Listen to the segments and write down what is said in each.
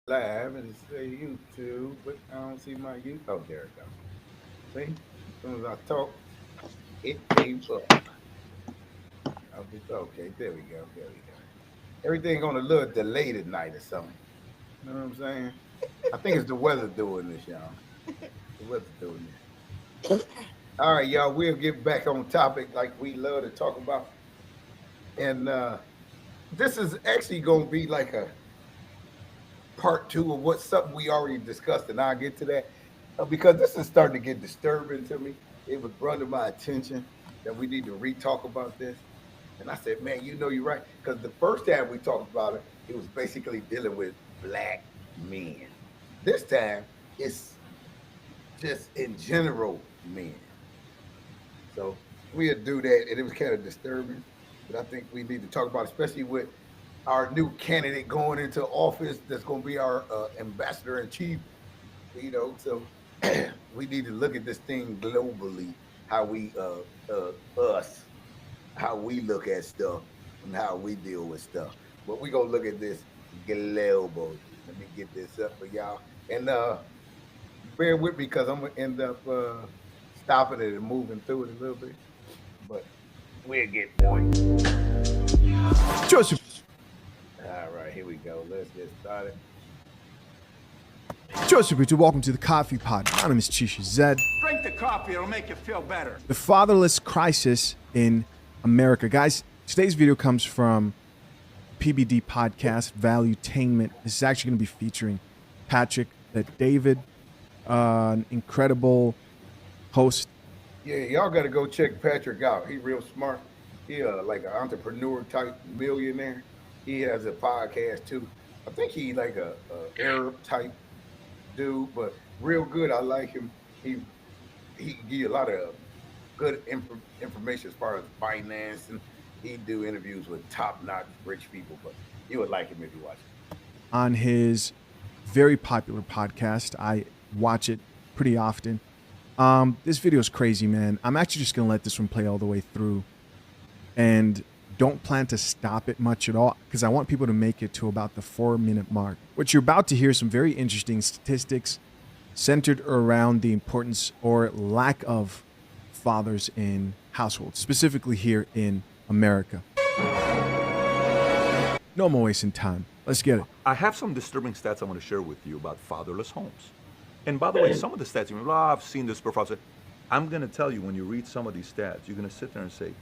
Live and it say YouTube, but I don't see my YouTube. Oh, there it goes. See? As soon as I talk, it came up. Okay, there we go. There we go. Everything on a little delay tonight or something. You know what I'm saying? I think it's the weather doing this, y'all. The weather doing this. All right, y'all. We'll get back on topic like we love to talk about. And this is actually going to be like a part two of what something we already discussed, and I'll get to that because this is starting to get disturbing to me. It was brought to my attention that we need to re-talk about this, and I said, "Man, you know you're right." Because the first time we talked about it, it was basically dealing with black men. This time, it's just in general men. So we'll do that, and it was kind of disturbing, but I think we need to talk about, it, especially with our new candidate going into office that's going to be our ambassador in chief. So we need to look at this thing globally, how us, how we look at stuff and how we deal with stuff. But we're going to look at this globally. Let me get this up for y'all. And bear with me because I'm going to end up stopping it and moving through it a little bit. But we'll get to it. Joseph. All right, here we go. Let's get started. Joseph, welcome to the Coffee Pod. My name is Chisha Zed. Drink the coffee, it'll make you feel better. The fatherless crisis in America. Guys, today's video comes from PBD podcast, Valuetainment. This is actually going to be featuring Patrick, David, an incredible host. Yeah, y'all got to go check Patrick out. He's real smart. He like an entrepreneur type millionaire. He has a podcast too. I think he like a Arab type dude, but real good. I like him. He can give you a lot of good information as far as finance, and he do interviews with top notch rich people. But you would like him if you watch it. On his very popular podcast, I watch it pretty often. This video is crazy, man. I'm actually just gonna let this one play all the way through, and don't plan to stop it much at all because I want people to make it to about the 4-minute mark. What you're about to hear is some very interesting statistics centered around the importance or lack of fathers in households, specifically here in America. No more wasting time. Let's get it. I have some disturbing stats I want to share with you about fatherless homes. And by the way, some of the stats, you know, I've seen this before. I'm going to tell you, when you read some of these stats, you're going to sit there and say,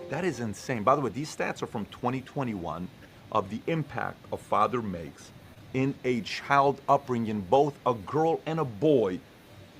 that is insane. By the way, these stats are from 2021 of the impact a father makes in a child upbringing, both a girl and a boy.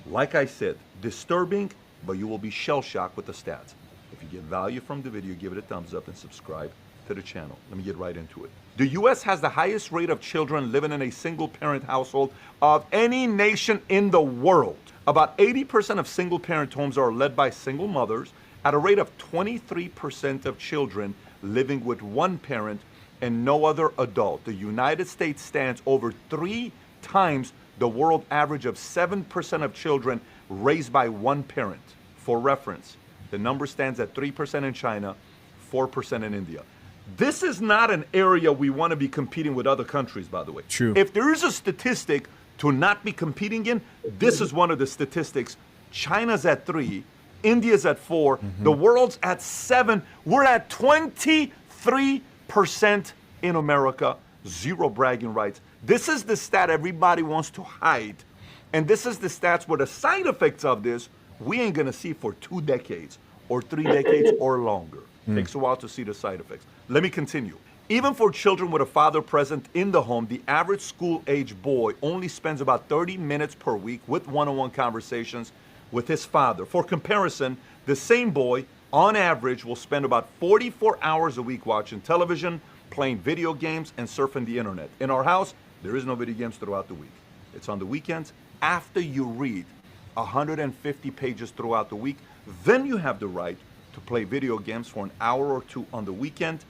Like I said, disturbing, but you will be shell-shocked with the stats. If you get value from the video, give it a thumbs up and subscribe to the channel. Let me get right into it. The U.S. has the highest rate of children living in a single-parent household of any nation in the world. About 80% of single-parent homes are led by single mothers, at a rate of 23% of children living with one parent and no other adult. The United States stands over 3 times the world average of 7% of children raised by one parent. For reference, the number stands at 3% in China, 4% in India. This is not an area we want to be competing with other countries, by the way. True. If there is a statistic to not be competing in, this is one of the statistics. China's at 3. India's at 4, the world's at 7. We're at 23% in America, 0 bragging rights. This is the stat everybody wants to hide. And this is the stats where the side effects of this, we ain't gonna see for 2 decades or 3 decades or longer. Takes a while to see the side effects. Let me continue. Even for children with a father present in the home, the average school-age boy only spends about 30 minutes per week with one-on-one conversations with his father. For comparison, the same boy, on average, will spend about 44 hours a week watching television, playing video games, and surfing the internet. In our house, there is no video games throughout the week. It's on the weekends. After you read 150 pages throughout the week, then you have the right to play video games for an hour or 2 on the weekend,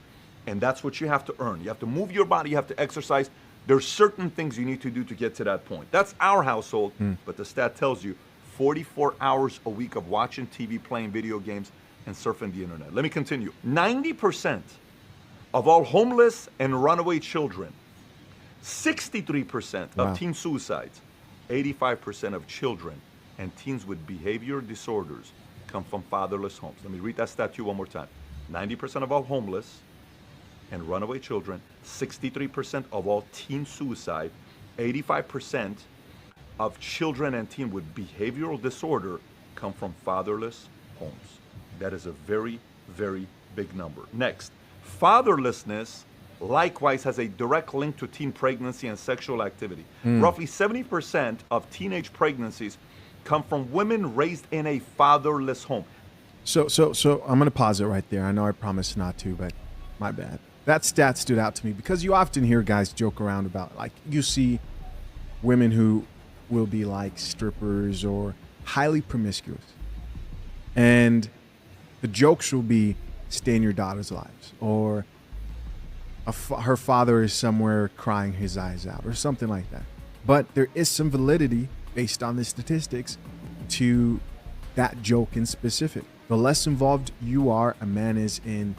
and that's what you have to earn. You have to move your body, you have to exercise. There's certain things you need to do to get to that point. That's our household, but the stat tells you 44 hours a week of watching TV, playing video games, and surfing the internet. Let me continue. 90% of all homeless and runaway children 63% Wow. of teen suicides, 85% of children and teens with behavior disorders come from fatherless homes. Let me read that stat to you one more time. 90% of all homeless and runaway children, 63% of all teen suicide, 85% of children and teens with behavioral disorder come from fatherless homes. That is a very, very big number. Next, fatherlessness likewise has a direct link to teen pregnancy and sexual activity. Roughly 70% of teenage pregnancies come from women raised in a fatherless home. So I'm going to pause it right there. I know I promised not to, but my bad. That stat stood out to me because you often hear guys joke around about, like, you see women who will be like strippers or highly promiscuous. And the jokes will be, stay in your daughter's lives, or her father is somewhere crying his eyes out, or something like that. But there is some validity based on the statistics to that joke in specific. The less involved you are, a man is in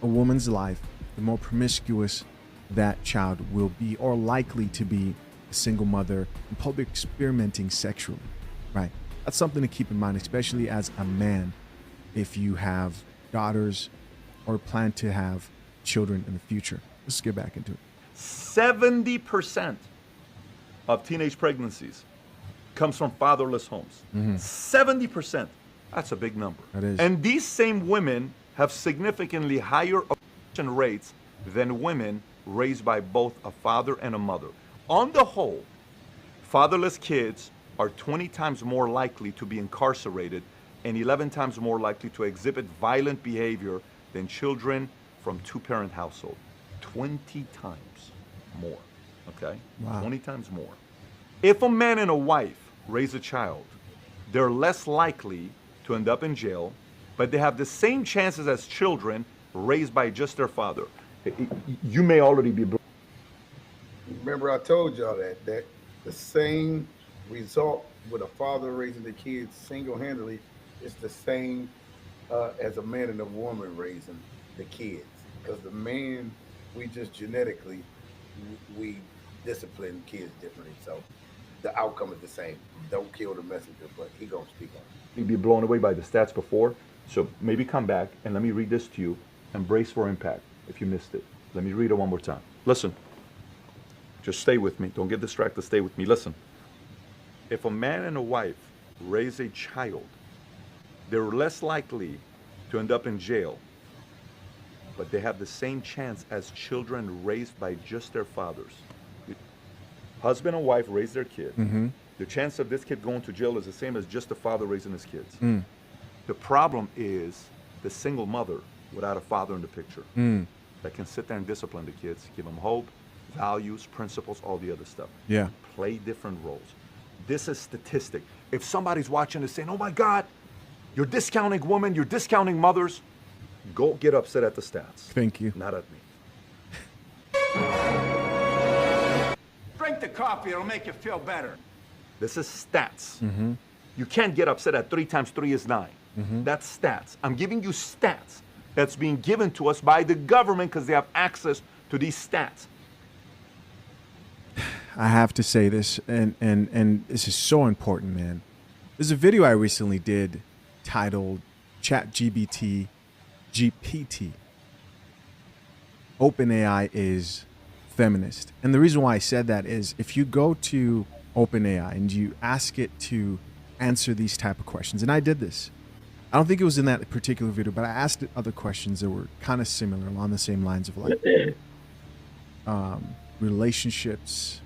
a woman's life, the more promiscuous that child will be, or likely to be a single mother and probably experimenting sexually, right? That's something to keep in mind, especially as a man, if you have daughters or plan to have children in the future. Let's get back into it. 70% of teenage pregnancies comes from fatherless homes. 70%. That's a big number. That is. And these same women have significantly higher abortion rates than women raised by both a father and a mother. On the whole, fatherless kids are 20 times more likely to be incarcerated and 11 times more likely to exhibit violent behavior than children from two-parent household. 20 times more, okay? Wow. 20 times more. If a man and a wife raise a child, they're less likely to end up in jail, but they have the same chances as children raised by just their father. You may already be. Remember, I told y'all that the same result with a father raising the kids single-handedly is the same as a man and a woman raising the kids. Because the man, we just genetically, we discipline kids differently. So the outcome is the same. Don't kill the messenger, but he gonna speak on it. You'd be blown away by the stats before. So maybe come back and let me read this to you and brace for impact if you missed it. Let me read it one more time. Listen. Just stay with me. Don't get distracted. Stay with me. Listen. If a man and a wife raise a child, they're less likely to end up in jail, but they have the same chance as children raised by just their fathers. Husband and wife raise their kid. The chance of this kid going to jail is the same as just the father raising his kids. The problem is the single mother without a father in the picture that can sit there and discipline the kids, give them hope, values, principles, all the other stuff. Yeah. Play different roles. This is statistic. If somebody's watching and saying, oh my God, you're discounting women, you're discounting mothers, go get upset at the stats. Thank you. Not at me. Drink the coffee, it'll make you feel better. This is stats. You can't get upset at 3 times 3 is 9. That's stats. I'm giving you stats that's being given to us by the government because they have access to these stats. I have to say this, and this is so important, man. There's a video I recently did titled ChatGPT GPT. OpenAI is feminist. And the reason why I said that is if you go to OpenAI and you ask it to answer these type of questions, and I did this. I don't think it was in that particular video, but I asked it other questions that were kind of similar along the same lines of like relationships,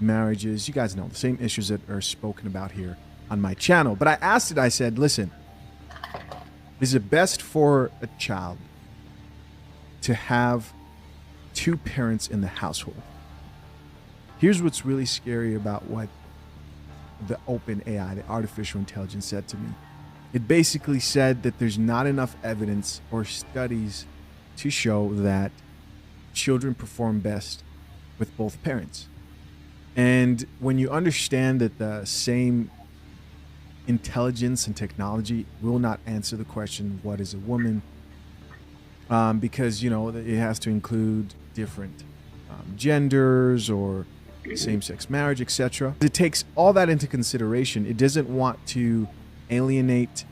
marriages. You guys know the same issues that are spoken about here on my channel. But I asked it, I said, listen, is it best for a child to have 2 parents in the household? Here's what's really scary about what the OpenAI, the artificial intelligence, said to me. It basically said that there's not enough evidence or studies to show that children perform best with both parents. And when you understand that the same intelligence and technology will not answer the question, what is a woman? Because, you know, it has to include different genders or same-sex marriage, etc. It takes all that into consideration. It doesn't want to alienate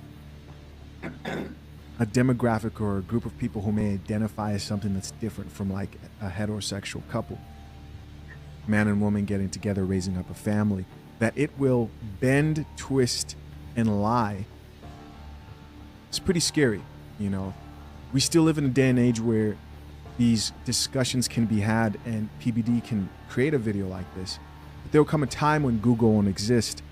a demographic or a group of people who may identify as something that's different from like a heterosexual couple, man and woman getting together, raising up a family. That it will bend, twist, and lie. It's pretty scary, you know. We still live in a day and age where these discussions can be had and PBD can create a video like this. But there will come a time when Google won't exist.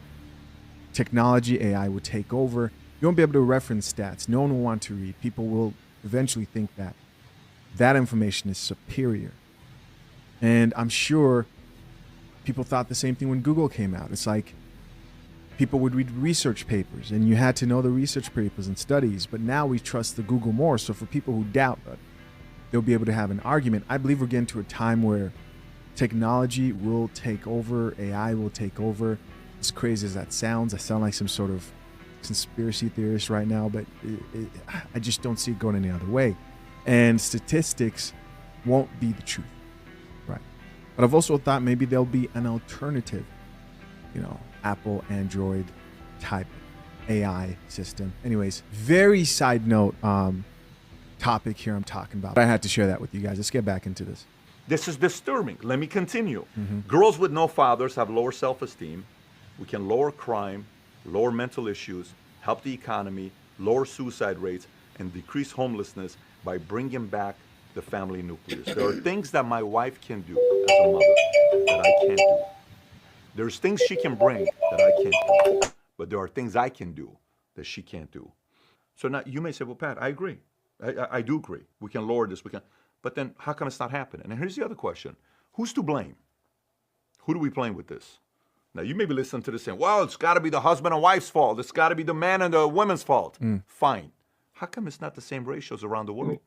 Technology, AI will take over. You won't be able to reference stats. No one will want to read. People will eventually think that that information is superior. And I'm sure people thought the same thing when Google came out. It's like people would read research papers and you had to know the research papers and studies, but now we trust the Google more. So for people who doubt that, they'll be able to have an argument. I believe we're getting to a time where technology will take over, AI will take over. As crazy as that sounds, I sound like some sort of conspiracy theorist right now, but I just don't see it going any other way. And statistics won't be the truth, right? But I've also thought maybe there'll be an alternative, you know, Apple, Android type AI system. Anyways, very side note topic here I'm talking about. I had to share that with you guys. Let's get back into this. This is disturbing. Let me continue. Girls with no fathers have lower self-esteem. We can lower crime, lower mental issues, help the economy, lower suicide rates, and decrease homelessness by bringing back the family nucleus. There are things that my wife can do as a mother that I can't do. There's things she can bring that I can't do. But there are things I can do that she can't do. So now you may say, well, Pat, I agree. I do agree. We can lower this. We can. But then how come it's not happening? And here's the other question. Who's to blame? Who do we blame with this? Now, you may be listening to this saying, well, it's got to be the husband and wife's fault. It's got to be the man and the woman's fault. Fine. How come it's not the same ratios around the world?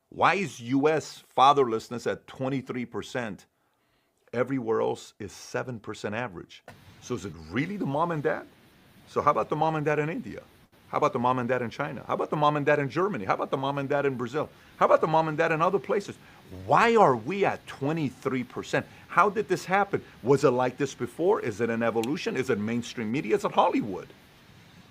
Why is U.S. fatherlessness at 23%? Everywhere else is 7% average. So is it really the mom and dad? So how about the mom and dad in India? How about the mom and dad in China? How about the mom and dad in Germany? How about the mom and dad in Brazil? How about the mom and dad in other places? Why are we at 23%? How did this happen? Was it like this before? Is it an evolution? Is it mainstream media? Is it Hollywood?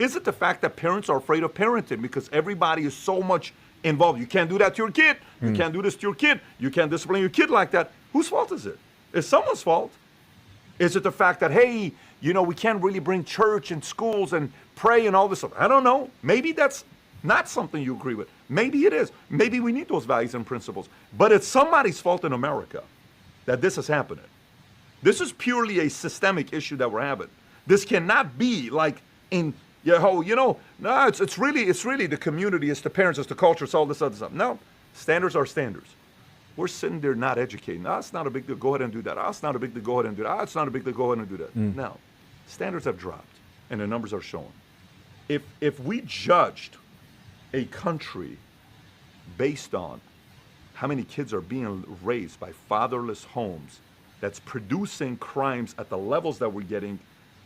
Is it the fact that parents are afraid of parenting because everybody is so much involved? You can't do that to your kid. You can't do this to your kid. You can't discipline your kid like that. Whose fault is it? It's someone's fault. Is it the fact that, hey, you know, we can't really bring church and schools and pray and all this stuff? I don't know. Maybe that's not something you agree with. Maybe it is. Maybe we need those values and principles. But it's somebody's fault in America that this is happening. This is purely a systemic issue that we're having. This cannot be like in, no, it's really the community, it's the parents, it's the culture, it's all this other stuff. No, standards are standards. We're sitting there not educating. Oh, it's not a big deal. Go ahead and do that. Oh, it's not a big deal. Go ahead and do that. Oh, it's not a big deal. Go ahead and do that. No, standards have dropped, and the numbers are showing. If we judged a country based on how many kids are being raised by fatherless homes that's producing crimes at the levels that we're getting,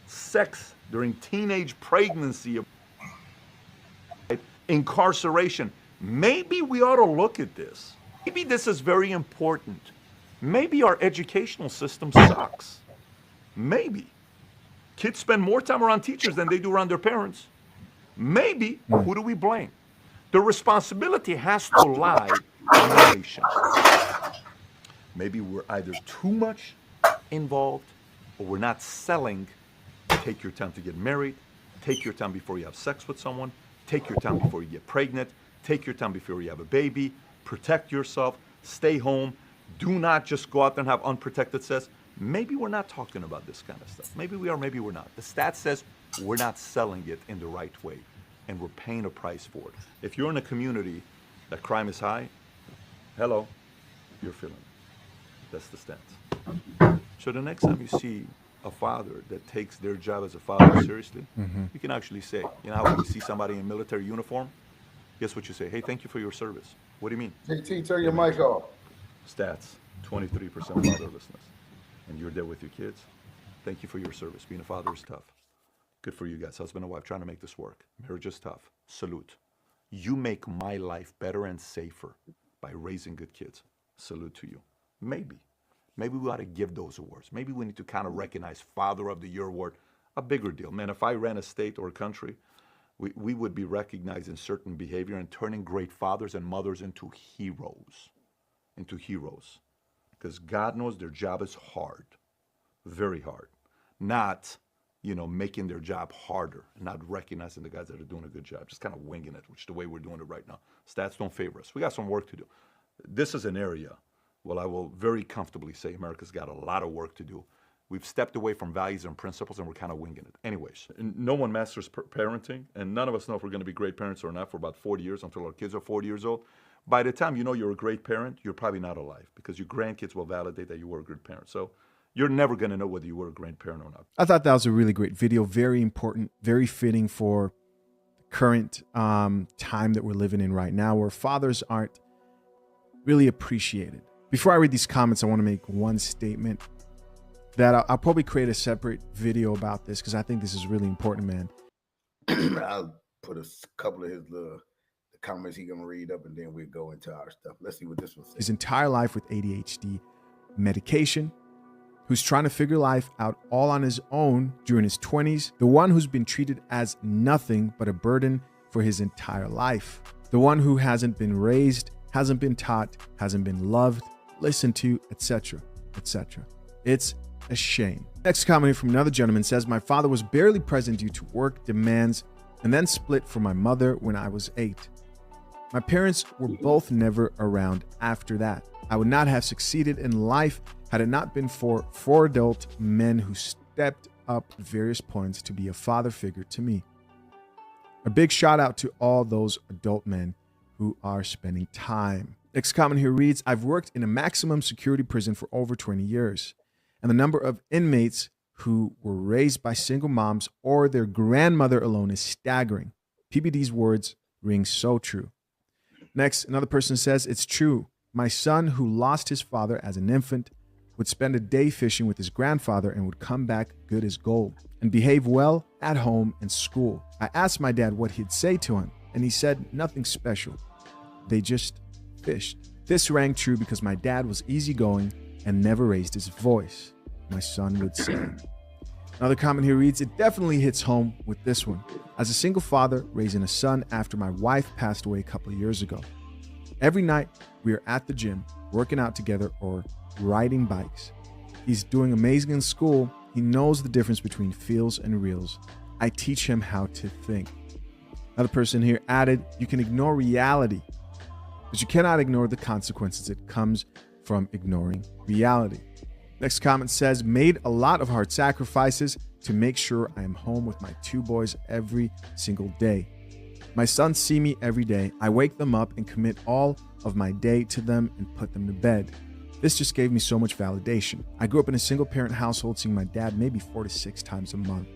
sex during teenage pregnancy, incarceration, maybe we ought to look at this. Maybe this is very important. Maybe our educational system sucks. Maybe. Kids spend more time around teachers than they do around their parents. Maybe. Who do we blame? The responsibility has to lie on the nation. Maybe we're either too much involved or we're not selling. Take your time to get married. Take your time before you have sex with someone. Take your time before you get pregnant. Take your time before you have a baby. Protect yourself. Stay home. Do not just go out there and have unprotected sex. Maybe we're not talking about this kind of stuff. Maybe we are, maybe we're not. The stat says we're not selling it in the right way, and we're paying a price for it. If you're in a community that crime is high, hello, you're feeling it. That's the stance. So the next time you see a father that takes their job as a father seriously, you can actually say, you know how when you see somebody in military uniform, guess what you say? Hey, thank you for your service. What do you mean? JT, turn your mic off. Stats, 23% fatherlessness. And you're there with your kids. Thank you for your service. Being a father is tough. Good for you guys, husband and wife, trying to make this work. Marriage is tough. Salute. You make my life better and safer by raising good kids. Salute to you. Maybe. maybe we ought to give those awards. Maybe we need to kind of recognize Father of the Year award, a bigger deal. Man, if I ran a state or a country, we would be recognizing certain behavior and turning great fathers and mothers into heroes. Into heroes. Because God knows their job is hard, very hard. Not, making their job harder and not recognizing the guys that are doing a good job, just kind of winging it, which is the way we're doing it right now. Stats don't favor us. We got some work to do. This is an area, well, I will very comfortably say America's got a lot of work to do. We've stepped away from values and principles, and we're kind of winging it. Anyways, no one masters parenting, and none of us know if we're going to be great parents or not for about 40 years until our kids are 40 years old. By the time you know you're a great parent, you're probably not alive because your grandkids will validate that you were a good parent. So you're never going to know whether you were a great parent or not. I thought that was a really great video, very important, very fitting for the current time that we're living in right now, where fathers aren't really appreciated. Before I read these comments, I want to make one statement that I'll probably create a separate video about this because I think this is really important, man. I'll put a couple of the comments he's going to read up, and then we'll go into our stuff. Let's see what this one says. His entire life with ADHD medication, who's trying to figure life out all on his own during his 20s, the one who's been treated as nothing but a burden for his entire life, the one who hasn't been raised, hasn't been taught, hasn't been loved, listened to, etc., etc. It's a shame. Next comment from another gentleman says, my father was barely present due to work demands and then split from my mother when I was 8. My parents were both never around after that. I would not have succeeded in life had it not been for 4 adult men who stepped up at various points to be a father figure to me. A big shout out to all those adult men who are spending time. Next comment here reads, I've worked in a maximum security prison for over 20 years, and the number of inmates who were raised by single moms or their grandmother alone is staggering. PBD's words ring so true. Next, another person says, it's true. My son, who lost his father as an infant, would spend a day fishing with his grandfather and would come back good as gold and behave well at home and school. I asked my dad what he'd say to him, and he said nothing special. They just fished. This rang true because my dad was easygoing and never raised his voice, my son would say. Another comment here reads, it definitely hits home with this one. As a single father raising a son after my wife passed away a couple of years ago, every night we are at the gym, working out together or riding bikes. He's doing amazing in school. He knows the difference between feels and reals. I teach him how to think. Another person here added, you can ignore reality, but you cannot ignore the consequences that comes from ignoring reality. Next comment says, made a lot of hard sacrifices to make sure I am home with my 2 boys every single day. My sons see me every day. I wake them up and commit all of my day to them and put them to bed. This just gave me so much validation. I grew up in a single parent household, seeing my dad maybe 4 to 6 times a month.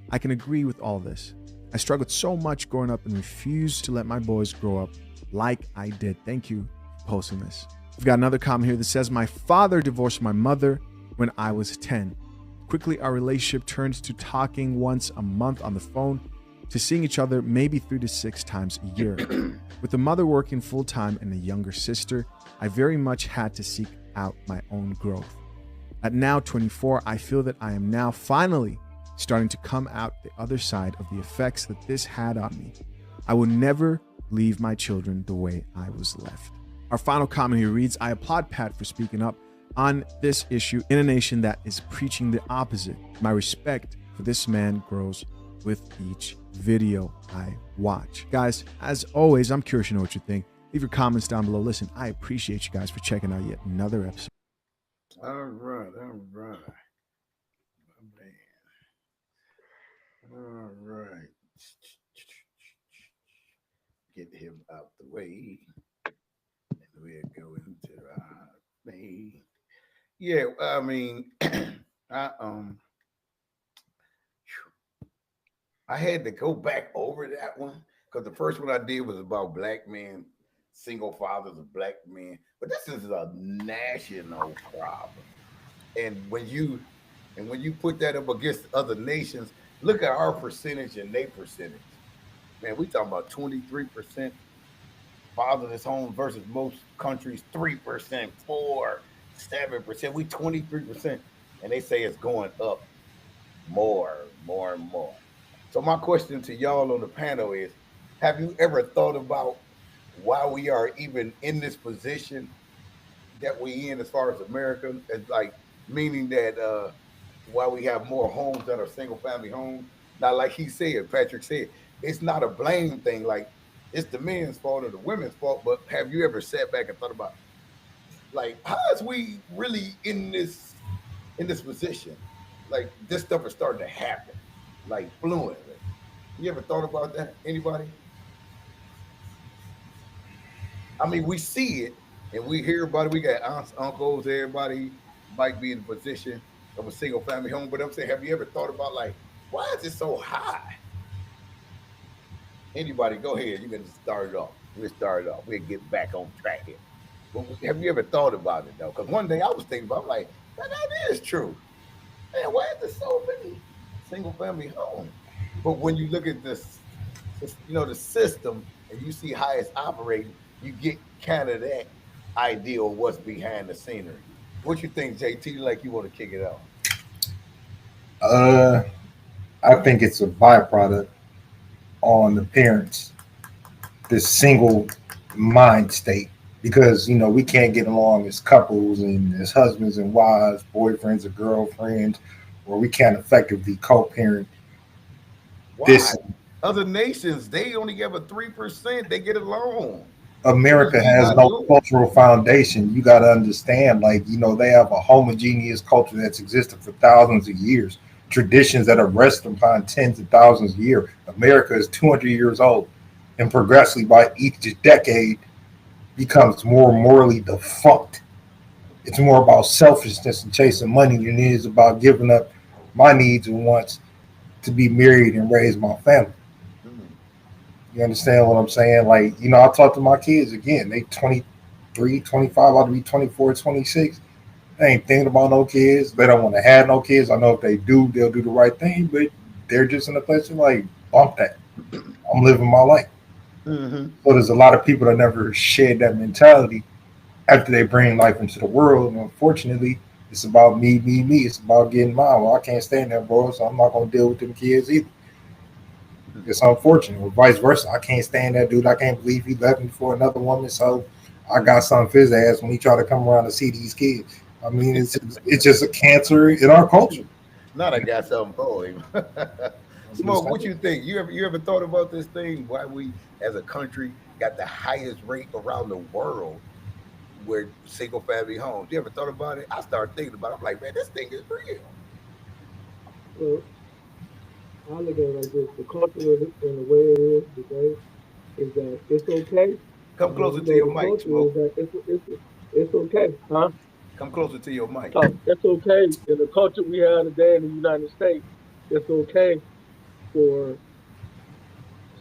I can agree with all this. I struggled so much growing up and refused to let my boys grow up like I did. Thank you for posting this. We've got another comment here that says, my father divorced my mother when I was 10. Quickly, our relationship turned to talking once a month on the phone to seeing each other maybe 3 to 6 times a year. With the mother working full-time and a younger sister, I very much had to seek out my own growth. At now 24, I feel that I am now finally starting to come out the other side of the effects that this had on me. I will never leave my children the way I was left. Our final comment here reads, I applaud Pat for speaking up on this issue in a nation that is preaching the opposite. My respect for this man grows with each video I watch. Guys, as always, I'm curious to know what you think. Leave your comments down below. Listen, I appreciate you guys for checking out yet another episode. All right. All right. Get him out the way. And we'll go into our thing. Yeah, I mean, I had to go back over that one because the first one I did was about black men, single fathers of black men. But this is a national problem. And when you put that up against other nations, look at our percentage and their percentage. Man, we talking about 23% fatherless homes versus most countries 3%, 4%. 7%. We 23%, and they say it's going up more and more. So my question to y'all on the panel is: have you ever thought about why we are even in this position that we in as far as America? It's like meaning that why we have more homes that are single family homes. Now, like he said, Patrick said, it's not a blame thing. Like it's the men's fault or the women's fault. But have you ever sat back and thought about like how is we really in this position? Like this stuff is starting to happen, like fluently. You ever thought about that? Anybody? I mean, we see it and we hear about it. We got aunts, uncles, everybody might be in the position of a single family home. But I'm saying, have you ever thought about like, why is it so high? Anybody, go ahead. You can start it off. We'll start it off. We'll get back on track here. But have you ever thought about it though? Because one day I was thinking about, I'm like, that is true. Man, why is there so many single family homes? But when you look at this, the system, and you see how it's operating, you get kind of that idea of what's behind the scenery. What you think, JT? Like you want to kick it off? Uh, I think it's a byproduct on the parents, this single mind state, because we can't get along as couples and as husbands and wives, boyfriends or girlfriends, or we can't effectively co-parent Why? this. Other nations, they only give a 3%. They get along. What is America we has not no doing? cultural foundation. You got to understand, like, they have a homogeneous culture that's existed for thousands of years, traditions that are rested upon tens of thousands of years. America is 200 years old, and progressively by each decade becomes more morally defunct. It's more about selfishness and chasing money than it is about giving up my needs and wants to be married and raise my family. Mm, You understand what I'm saying? Like, I talk to my kids again. They 23, 25, about to be 24, 26. They ain't thinking about no kids. They don't want to have no kids. I know if they do, they'll do the right thing, but they're just in a place of like, bump that. I'm living my life. mm-hmm. So there's a lot of people that never shared that mentality after they bring life into the world. And unfortunately, it's about me, me, me. It's about getting mine. Well, I can't stand that, bro. So I'm not going to deal with them kids either. It's unfortunate. Or vice versa. I can't stand that dude. I can't believe he left me for another woman. So I got something for his ass when he try to come around to see these kids. I mean, it's just a cancer in our culture. Not I got something for him. I'm just Smoke, what saying. you think? You ever thought about this thing? Why we as a country got the highest rate around the world where single family homes? You ever thought about it? I started thinking about it. I'm like, man, this thing is real. Well, I look at it like this: the culture and the way it is today is that it's okay. Come closer to The your mic, culture is Smoke. that it's okay, huh? Come closer to your mic. It's okay in the culture we have today in the United States. It's okay for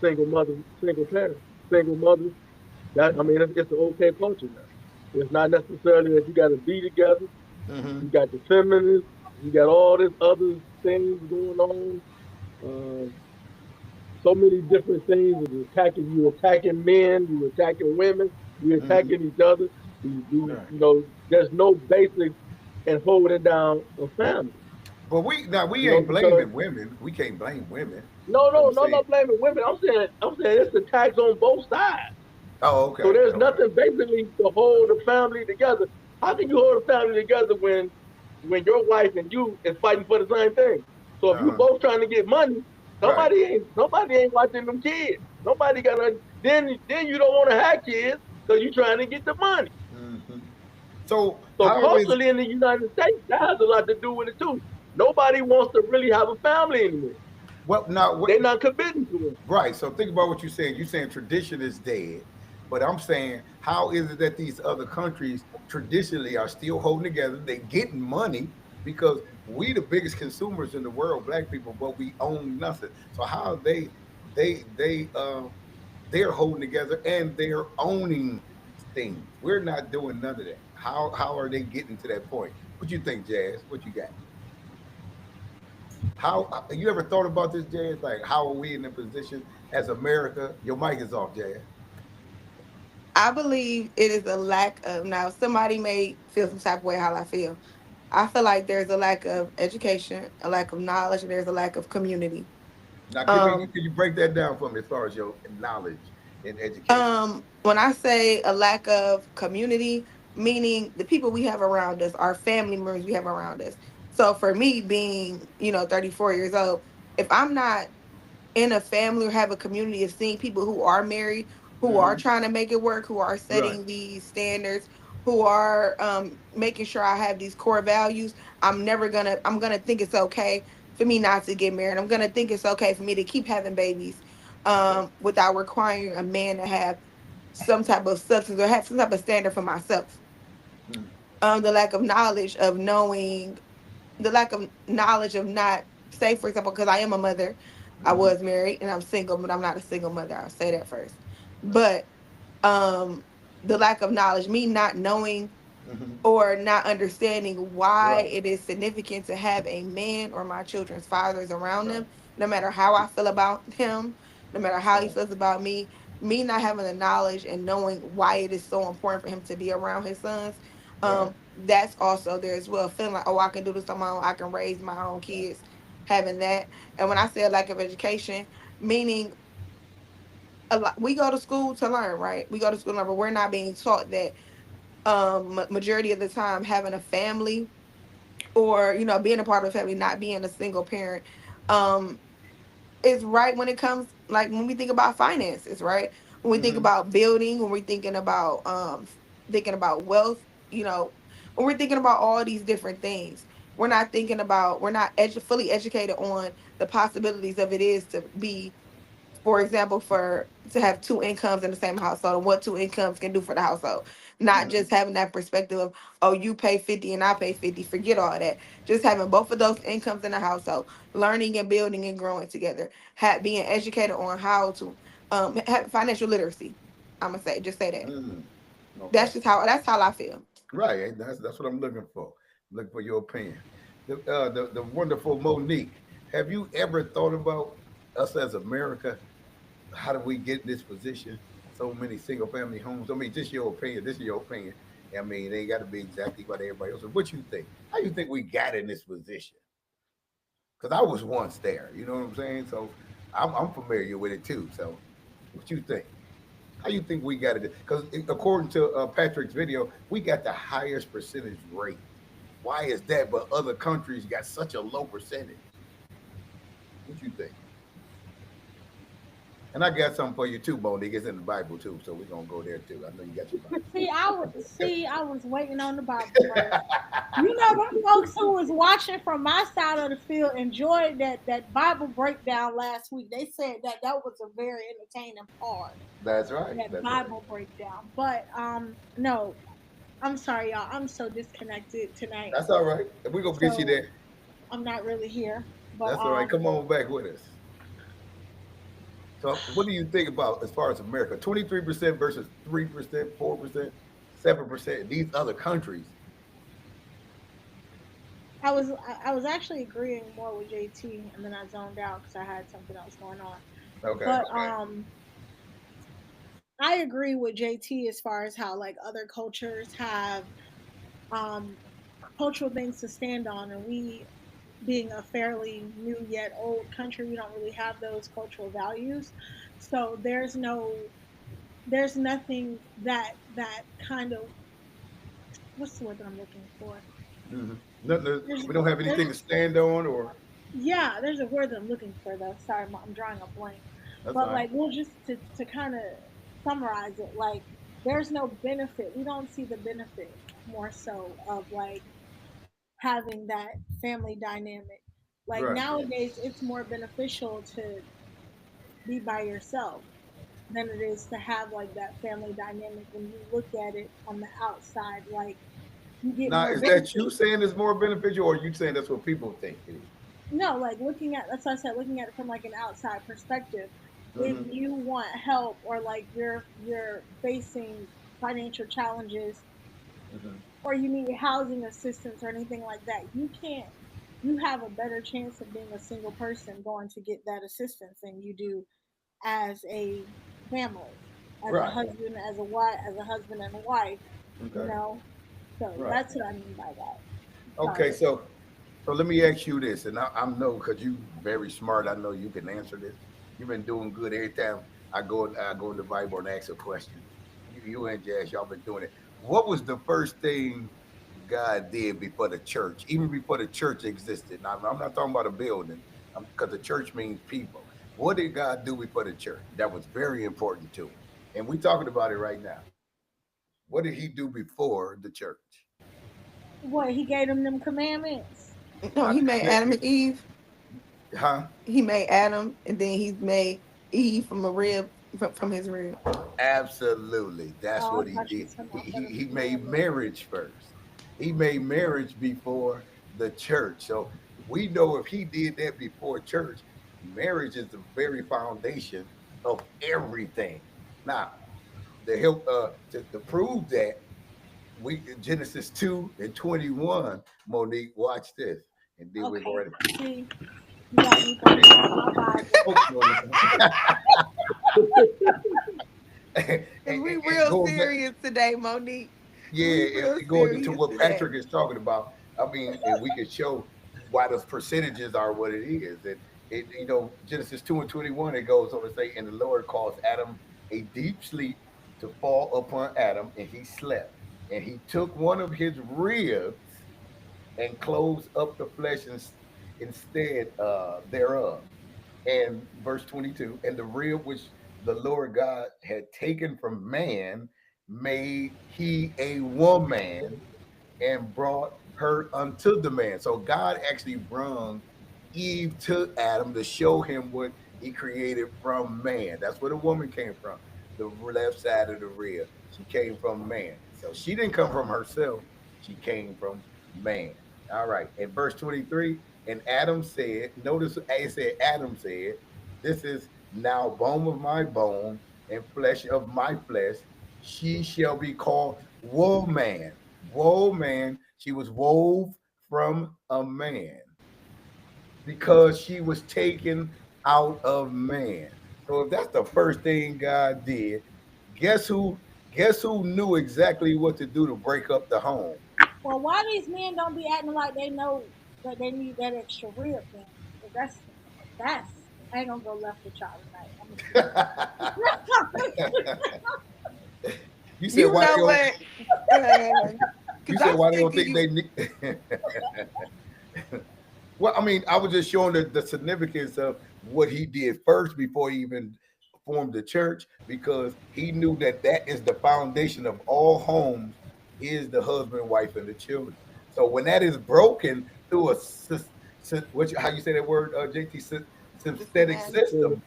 single mothers, single parents, single mothers. That I mean, it's an okay culture now. It's not necessarily that you got to be together. You Mm-hmm. got the feminists. You got all this other things going on. Uh, so many different things. You attacking men, you attacking women, we Mm-hmm. attacking each other. Right. There's no basics in holding down a family. But we ain't Because blaming women. We can't blame women. no, But no, I'm no, I'm saying, not blaming women. I'm saying it's attacks on both sides. oh, So okay, there's okay. nothing basically to hold a family together. How can you hold a family together when your wife and you is fighting for the same thing? So if you Uh-huh. both trying to get money, Right. nobody ain't watching them kids. Nobody got to then you don't want to have kids because you're trying to get the money. Mm-hmm. So So how is culturally in the United States, that has a lot to do with it too. Nobody wants to really have a family anymore. what now? What They're not committing to it. Right. So think about what you're saying. You're saying tradition is dead, but I'm saying how is it that these other countries traditionally are still holding together? They getting money because we the biggest consumers in the world, black people, but we own nothing. So how they're holding together and they're owning things. We're not doing none of that. How are they getting to that point? What you think, Jazz? What you got? How you ever thought about this, Jazz? Like, how are we in a position as America? Your mic is off, Jazz. I believe it is a lack of, now somebody may feel some type of way how I feel. I feel like there's a lack of education, a lack of knowledge, and there's a lack of community. Now, Um, can you break that down for me as far as your knowledge and education? when I say a lack of community, meaning the people we have around us, our family members we have around us. So for me being, 34 years old, if I'm not in a family or have a community of seeing people who are married, who are Hmm. trying to make it work, who are Right. setting these standards, who are making sure I have these core values, I'm gonna think it's okay for me not to get married. I'm gonna think it's okay for me to keep having babies Okay. without requiring a man to have some type of substance or have some type of standard for myself. Mm-hmm. The lack of knowledge of knowing, the lack of knowledge of not, say for example, because I am a mother, I Mm-hmm. was married and I'm single, but I'm not a single mother. I'll say that first. But um the lack of knowledge, me not knowing Hmm. or not understanding why Right. it is significant to have a man or my children's fathers around Right. them, no matter how I feel about him, no matter how he Right. feels about me not having the knowledge and knowing why it is so important for him to be around his sons. Right. That's also there as well. Feeling like, oh, I can do this on my own, I can raise my own Right. kids, having that. And when I say a lack of education, meaning a lot, we go to school to learn, right? We go to school to learn, but we're not being taught that majority of the time having a family or being a part of a family, not being a single parent, um is right when it comes, like when we think about finances, right? When we think Hmm. about building, when we're thinking about wealth, when we're thinking about all these different things, we're not fully educated on the possibilities of it is to be, for example, for to have two incomes in the same household and what two incomes can do for the household. Not Hmm. just having that perspective of, oh, you pay 50 and I pay 50. Forget all that. Just having both of those incomes in the household, learning and building and growing together, being educated on how to have financial literacy. I'm gonna say that. Mm. Okay. That's how I feel. Right. That's what I'm looking for. Looking for your opinion. The wonderful Monique. Have you ever thought about us as America? How do we get in this position? So many single family homes. I mean, just your opinion. This is your opinion. I mean, they got to be exactly what everybody else. What you think? How you think we got in this position? Because I was once there. You know what I'm saying? So I'm familiar with it too. So what you think? How you think we got it? Because according to Patrick's video, we got the highest percentage rate. Why is that? But other countries got such a low percentage. What you think? And I got something for you too, Monique. It's in the Bible too, so we're gonna go there too. I know you got your Bible. I was waiting on the Bible verse. You know, them folks who was watching from my side of the field enjoyed that Bible breakdown last week. They said that was a very entertaining part, That's right. that That's right. Bible breakdown. But no, I'm sorry, y'all. I'm so disconnected tonight, That's all right. We're gonna get you so there. I'm not really here. But That's all right. Come on back with us. So, what do you think about as far as America? 23% versus 3%, 4%, 7%. These other countries. I was actually agreeing more with JT, and then I zoned out because I had something else going on. Okay. But I agree with JT as far as how like other cultures have um cultural things to stand on, and we, being a fairly new yet old country, we don't really have those cultural values. So there's nothing that kind of, what's the word that I'm looking for? Mm-hmm. Nothing. There's We don't have anything to there's stand on, or Yeah, there's a word that I'm looking for though. Sorry, I'm drawing a blank. that's But fine. like, we'll just to kind of summarize it. Like, there's no benefit. We don't see the benefit more so of like having that family dynamic. Like Right. nowadays, it's more beneficial to be by yourself than it is to have like that family dynamic. When you look at it on the outside, like you get Now, more is that you benefit. saying it's more beneficial, or you saying that's what people think it is? No, like looking at, that's why I said looking at it from like an outside perspective. If Mm-hmm. you want help, or like you're facing financial challenges, Mm-hmm. or you need housing assistance or anything like that, you have a better chance of being a single person going to get that assistance than you do as a family. as a Right. husband, as a wife, as a husband and a wife, you Okay. know. So Right. that's what I mean by that. Okay. Sorry. So let me ask you this, and I know because you very smart. I know you can answer this. You've been doing good every time I go in the Bible and ask a question. You and Jazz, y'all been doing it. What was the first thing God did before the church, even before the church existed? Now, I'm not talking about a building, because the church means people. What did God do before the church? That was very important to him, and we talking about it right now. What did He do before the church? What, he gave them commandments? No, I he made didn't Adam and Eve. say, huh? He made Adam, and then he made Eve from a rib from his rib. Absolutely. That's Oh, I what he thought you did. were talking He, about for he, the he made commandments. marriage first. He made marriage before the church. So we know if he did that before church, marriage is the very foundation of everything. Now, to help to prove that, we Genesis 2 and 21, Monique, watch this. And then we're Okay. going See, you got me thinking about my Bible. and, Cause we and real going back. serious today, Monique. Yeah, We if real we go into serious what today. Patrick is talking about, I mean, and we can show why those percentages are what it is. And Genesis 2 and 21, it goes on to say, and the Lord caused Adam a deep sleep to fall upon Adam, and he slept. And he took one of his ribs and closed up the flesh instead thereof. And verse 22, and the rib which the Lord God had taken from man made he a woman and brought her unto the man. So God actually brought Eve to Adam to show him what he created from man. That's where the woman came from, the left side of the rib. She came from man. So she didn't come from herself, she came from man. All right. In verse 23, and Adam said, notice it said, Adam said, this is now bone of my bone and flesh of my flesh. She shall be called woman. Woman, she was wove from a man because she was taken out of man. So if that's the first thing God did, guess who? Guess who knew exactly what to do to break up the home? Well, why these men don't be acting like they know that they need that extra rib then? 'Cause that's I ain't gonna go left with y'all tonight. I'm gonna keep You said You why they know don't? what? Uh, You Cause said I'm why they sick don't of think you. they need? Well, I mean, I was just showing the significance of what he did first before he even formed the church, because he knew that that is the foundation of all homes, is the husband, wife, and the children. So when that is broken through how you say that word, JT, synthetic Systematic. system,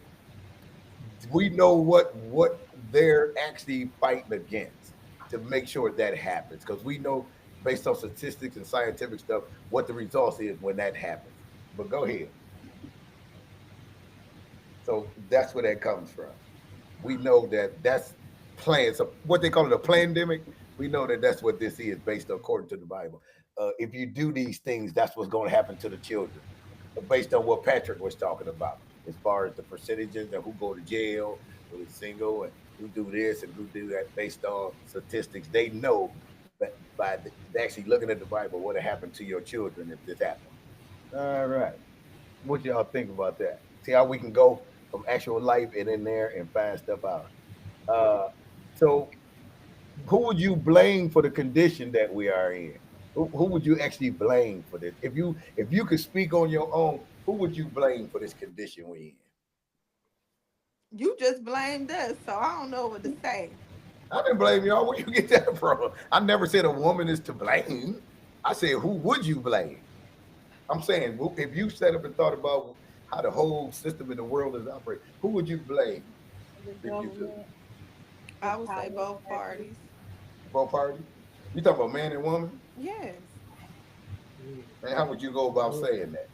we know what they're actually fighting against to make sure that happens, because we know based on statistics and scientific stuff what the results is when that happens. But go ahead. So that's where that comes from. We know that that's plans, so what they call it, a pandemic. We know that that's what this is based according to the Bible. If you do these things, that's what's going to happen to the children, based on what Patrick was talking about, as far as the percentages and who go to jail, who is single, and who do this and who do that, based on statistics. They know, but by actually looking at the Bible, what happened to your children if this happened. All right. What y'all think about that? See how we can go from actual life and in there and find stuff out. Uh, so, who would you blame for the condition that we are in? Who would you actually blame for this? If you could speak on your own, who would you blame for this condition we in? You just blamed us, so I don't know what to say. I didn't blame y'all. Where you get that from? I never said a woman is to blame. I said, who would you blame? I'm saying, if you sat up and thought about how the whole system in the world is operating, who would you blame the if you could? government, the I would say power both that is. parties. Both parties? You talking about man and woman? Yes. And how would you go about saying that?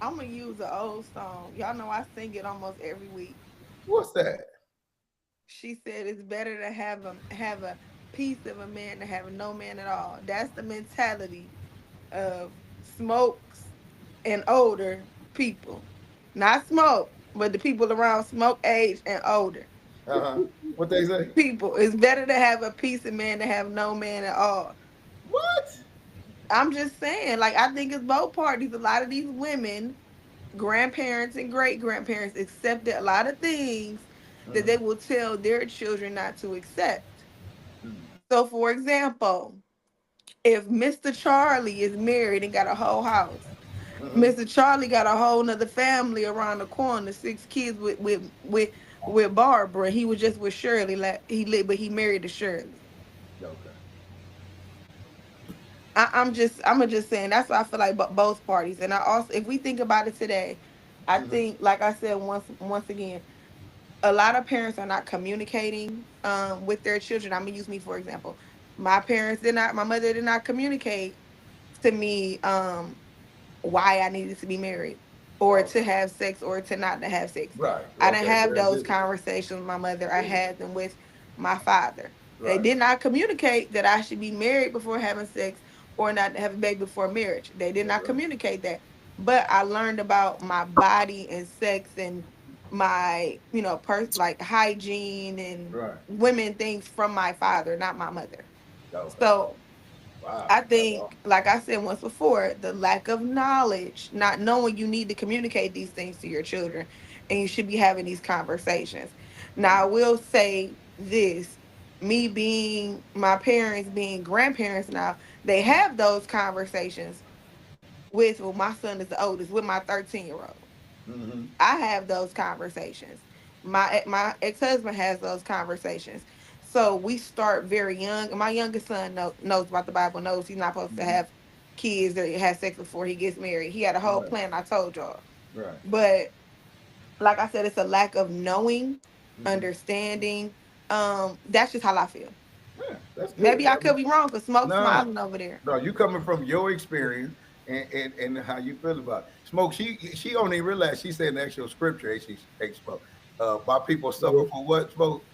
I'm gonna use an old song. Y'all know I sing it almost every week. What's that? She said it's better to have a piece of a man than have no man at all. That's the mentality of smokes and older people. Not smoke. but the people around Smoke age and older. What they say? People, it's better to have a piece of man than have no man at all. What? I'm just saying, like I think it's both parties. A lot of these women, grandparents and great grandparents, accepted a lot of things that they will tell their children not to accept. So, for example, if Mr. Charlie is married and got a whole house, Mr. Charlie got a whole nother family around the corner, 6 kids with Barbara. He was just with Shirley. Like but he married to Shirley. Okay. I'm just saying that's why I feel like both parties. And I also, if we think about it today, I think, like I said once again, a lot of parents are not communicating with their children. I'm gonna use me for example. My mother did not communicate to me why I needed to be married or to Okay. have sex or to not to have sex. Right. I didn't Okay. have Very those good. conversations with my mother. I had them with my father. They Right. did not communicate that I should be married before having sex or not to have a baby before marriage. They did That's not right. communicate that. But I learned about my body and sex and my, like hygiene and Right. women things from my father, not my mother. Okay. So Wow. I That's think, awesome. like I said once before, the lack of knowledge, not knowing you need to communicate these things to your children, and you should be having these conversations. Now, I will say this, me being my parents, being grandparents now, they have those conversations with, well, my son is the oldest, with my 13-year-old. Mm-hmm. I have those conversations. My ex husband has those conversations. So we start very young. My youngest son knows about the Bible. Knows he's not supposed to Mm-hmm. have kids or have sex before he gets married. He had a whole Right. plan. I told y'all, Right. but like I said, it's a lack of knowing, Mm-hmm. understanding. That's just how I feel. Yeah, that's good. Maybe I I mean, could be wrong because Smoke no, smiling over there. no, you coming from your experience and how you feel about it. Smoke. She don't even realize she said an actual scripture. She spoke. My people suffer Yeah. for what? Smoke.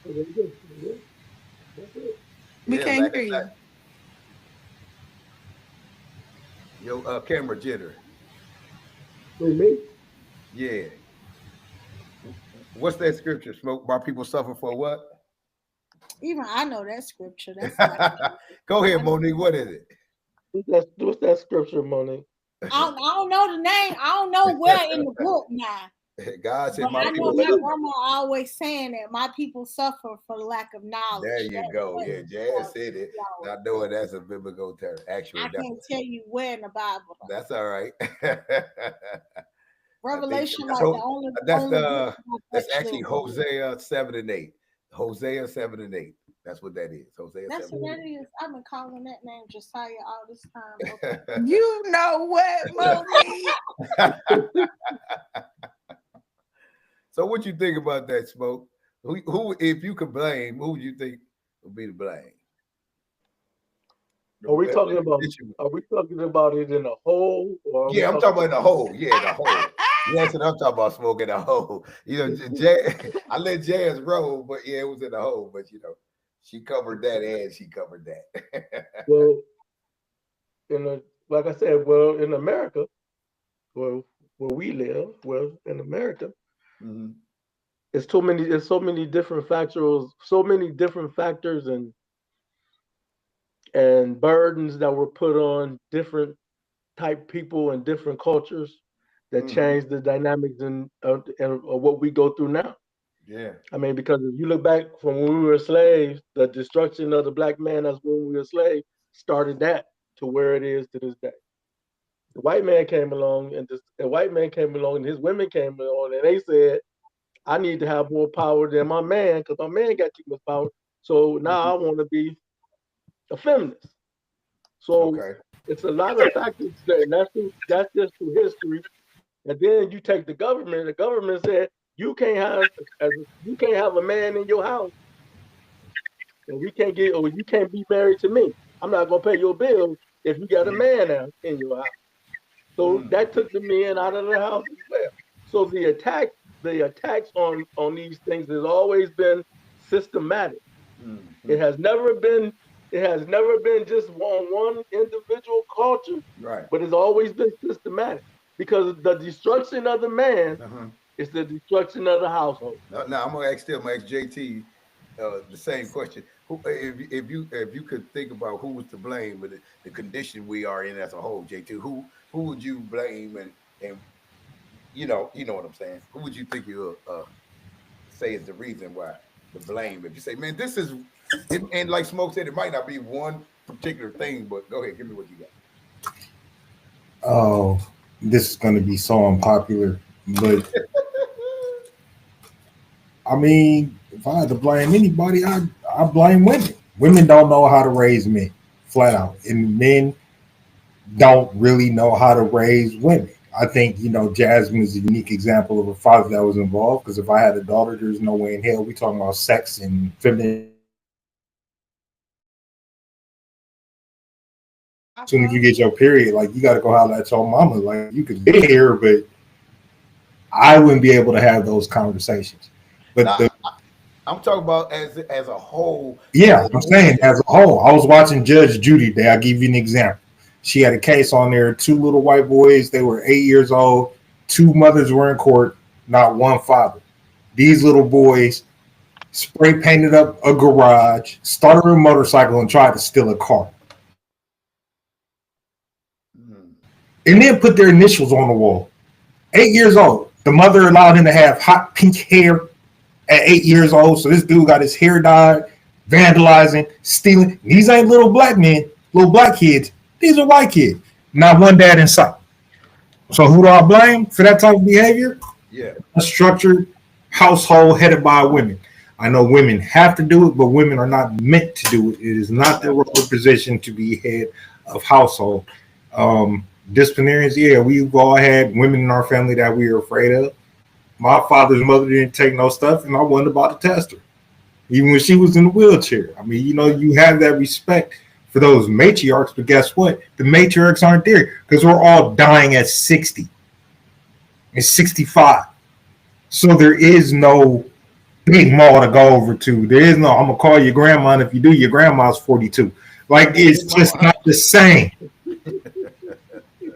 Very good. Very good. That's it. We Yeah, can't hear you. your camera jitter. Who, me? Yeah. What's that scripture? Smoke. My people suffer for what? Even I know that scripture. That's not. Go ahead, I know. Monique. What is it? What's that scripture, money? I don't know the name. I don't know where in the book now. God said, But "My I know people What my is suffer." grandma always saying that my people suffer for lack of There knowledge. you That go. was Yeah, for Jazz said it. y'all. Not knowing that's a biblical term. I Actually, can't tell you where in the Bible though. that's all right. I think Revelation that's like the only book I've that's actually actually read. Hosea 7 and 8. Hosea 7 and 8. That's what that is. Hosea That's 7 what that is. I've been calling that name Josiah all this time. Okay. and You know what, 8. Monique? So what you think about that, Smoke? Who if you could blame, who would you think would be to blame? Are we The talking about? issue. Are we talking about it in a whole, or are we Yeah, I'm talking talking about the whole. Yeah, the whole. That's what I'm talking about, smoking the whole. I let Jazz roll, but yeah, it was in the hole. But she covered that and she covered that. well, in a like I said, well, in America, well, where we live, well, in America, Mhm. it's so many different factors, so many different factors and burdens that were put on different type people and different cultures that Mhm. change the dynamics and of what we go through now. Yeah. I mean, because if you look back from when we were slaves, the destruction of the black man as when we were slaves started that to where it is to this day. The white man came along, and the white man came along, and his women came along, and they said, "I need to have more power than my man because my man got too much power. So now Mhm. I want to be a feminist." So Okay. it's a lot of factors there, and that's just through history. And then you take the government. The government said you can't have a man in your house, and we can't get or you can't be married to me. I'm not gonna pay your bills if you got a man out in your house. So Mm. that took the men out of the house as well. So the attacks on these things has always been systematic. It Mhm. has never been it has never been just one individual culture, Right. but it's always been systematic because the destruction of the man Uh-huh. It's the destruction of the household. Now I'm gonna ask still. I'm gonna ask JT the same question. Who, if you could think about who was to blame with the condition we are in as a whole, JT, who would you blame and you know what I'm saying? Who would you think you say is the reason why the blame? If you say, man, this is, and like Smoke said, it might not be one particular thing, but go ahead, give me what you got. Oh, this is going to be so unpopular, but I mean, if I had to blame anybody, I blame women. Women don't know how to raise men, flat out, and men don't really know how to raise women. I think Jasmine is a unique example of a father that was involved. Because if I had a daughter, there's no way in hell we talking about sex and feminine. As soon as you get your period, like you got to go holler at your mama. Like you could be here, but I wouldn't be able to have those conversations. But Nah, I'm talking about as a whole. Yeah, I'm saying as a whole. I was watching Judge Judy today. I'll give you an example. She had a case on there, two little white boys. They were 8 years old. Two mothers were in court, not one father. These little boys spray painted up a garage, started a motorcycle, and tried to steal a car. And then put their initials on the wall. 8 years old. The mother allowed him to have hot pink hair at 8 years old. So this dude got his hair dyed, vandalizing, stealing. These ain't little black men, little black kids. These are white kids. Not one dad in sight. So who do I blame for that type of behavior? Yeah. A structured household headed by women. I know women have to do it, but women are not meant to do it. It is not their role or position to be head of household. Disciplinarians, yeah, we've all had women in our family that we were afraid of. My father's mother didn't take no stuff, and I wasn't about to test her, even when she was in the wheelchair. I mean, you have that respect for those matriarchs, but guess what? The matriarchs aren't there because we're all dying at 60 and 65. So there is no big mall to go over to. There is no, I'm going to call your grandma, and if you do, your grandma's 42. Like, it's just not the same.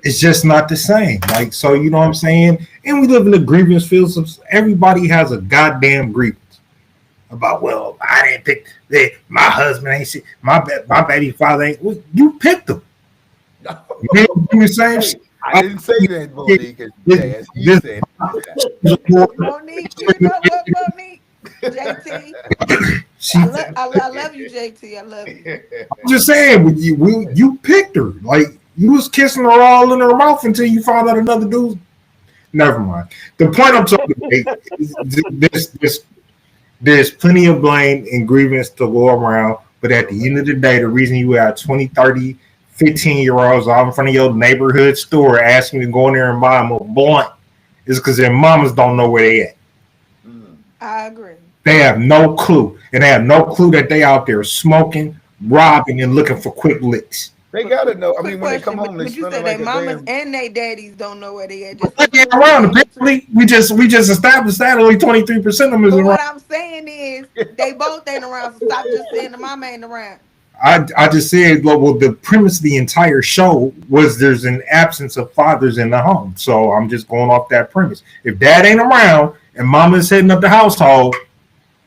It's just not the same. Like, so you know what I'm saying? And we live in a grievance field. So everybody has a goddamn grievance about, well, I didn't pick my husband ain't shit. My baby father ain't. Well, you picked him. You know the same shit. I didn't say that, Monique. You said Monique, you know what, Monique? JT. I love you, JT. I love you. I'm just saying, with you picked her. Like, you was kissing her all in her mouth until you found out another dude. Never mind. The point I'm talking about is there's plenty of blame and grievance to go around, but at the end of the day, the reason you have 20, 30, 15-year-olds out in front of your neighborhood store asking you to go in there and buy them a blunt is because their mamas don't know where they at. I agree. They have no clue. And they have no clue that they out there smoking, robbing, and looking for quick licks. They gotta know. I mean, when they come home, they you said like their mamas and their daddies don't know where they at. Just around. Apparently, we just established that only 23% of them is around. What I'm saying is they both ain't around. So stop just saying the mama ain't around. I just said, well, the premise of the entire show was there's an absence of fathers in the home. So I'm just going off that premise. If dad ain't around and mama's heading up the household,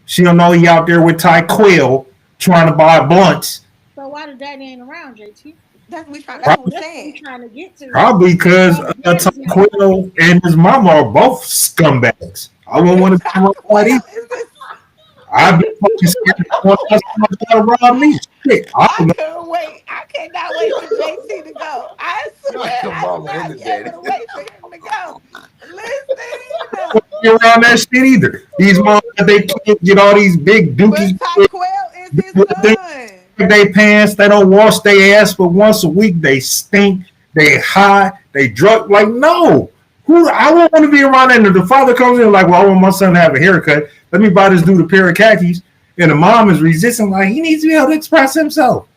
she don't know he out there with Ty Quill trying to buy blunts. So why the daddy ain't around, JT? That's what we're saying. Trying to get to. Probably because Ty Quill and his mama are both scumbags. I wouldn't want to come up with that. I've been fucking scared to rob me. Shit, I couldn't wait. I cannot wait for JT to go. I swear, I'm not able to wait for him to go. Listen, you're around that shit either. These moms, they can't get all these big dookies. Ty Quill is his son. They pants, they don't wash their ass, but once a week they stink, they high, they drunk. Like, no, I don't want to be around that. And the father comes in like, well, I want my son to have a haircut. Let me buy this dude a pair of khakis. And the mom is resisting, like, he needs to be able to express himself.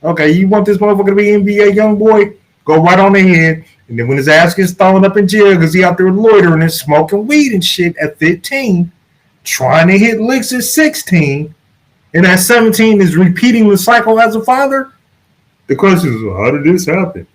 Okay, you want this motherfucker to be NBA young boy? Go right on ahead. And then when his ass gets thrown up in jail because he out there loitering and smoking weed and shit at 15, trying to hit licks at 16, and at 17 is repeating the cycle as a father, the question is, well, how did this happen?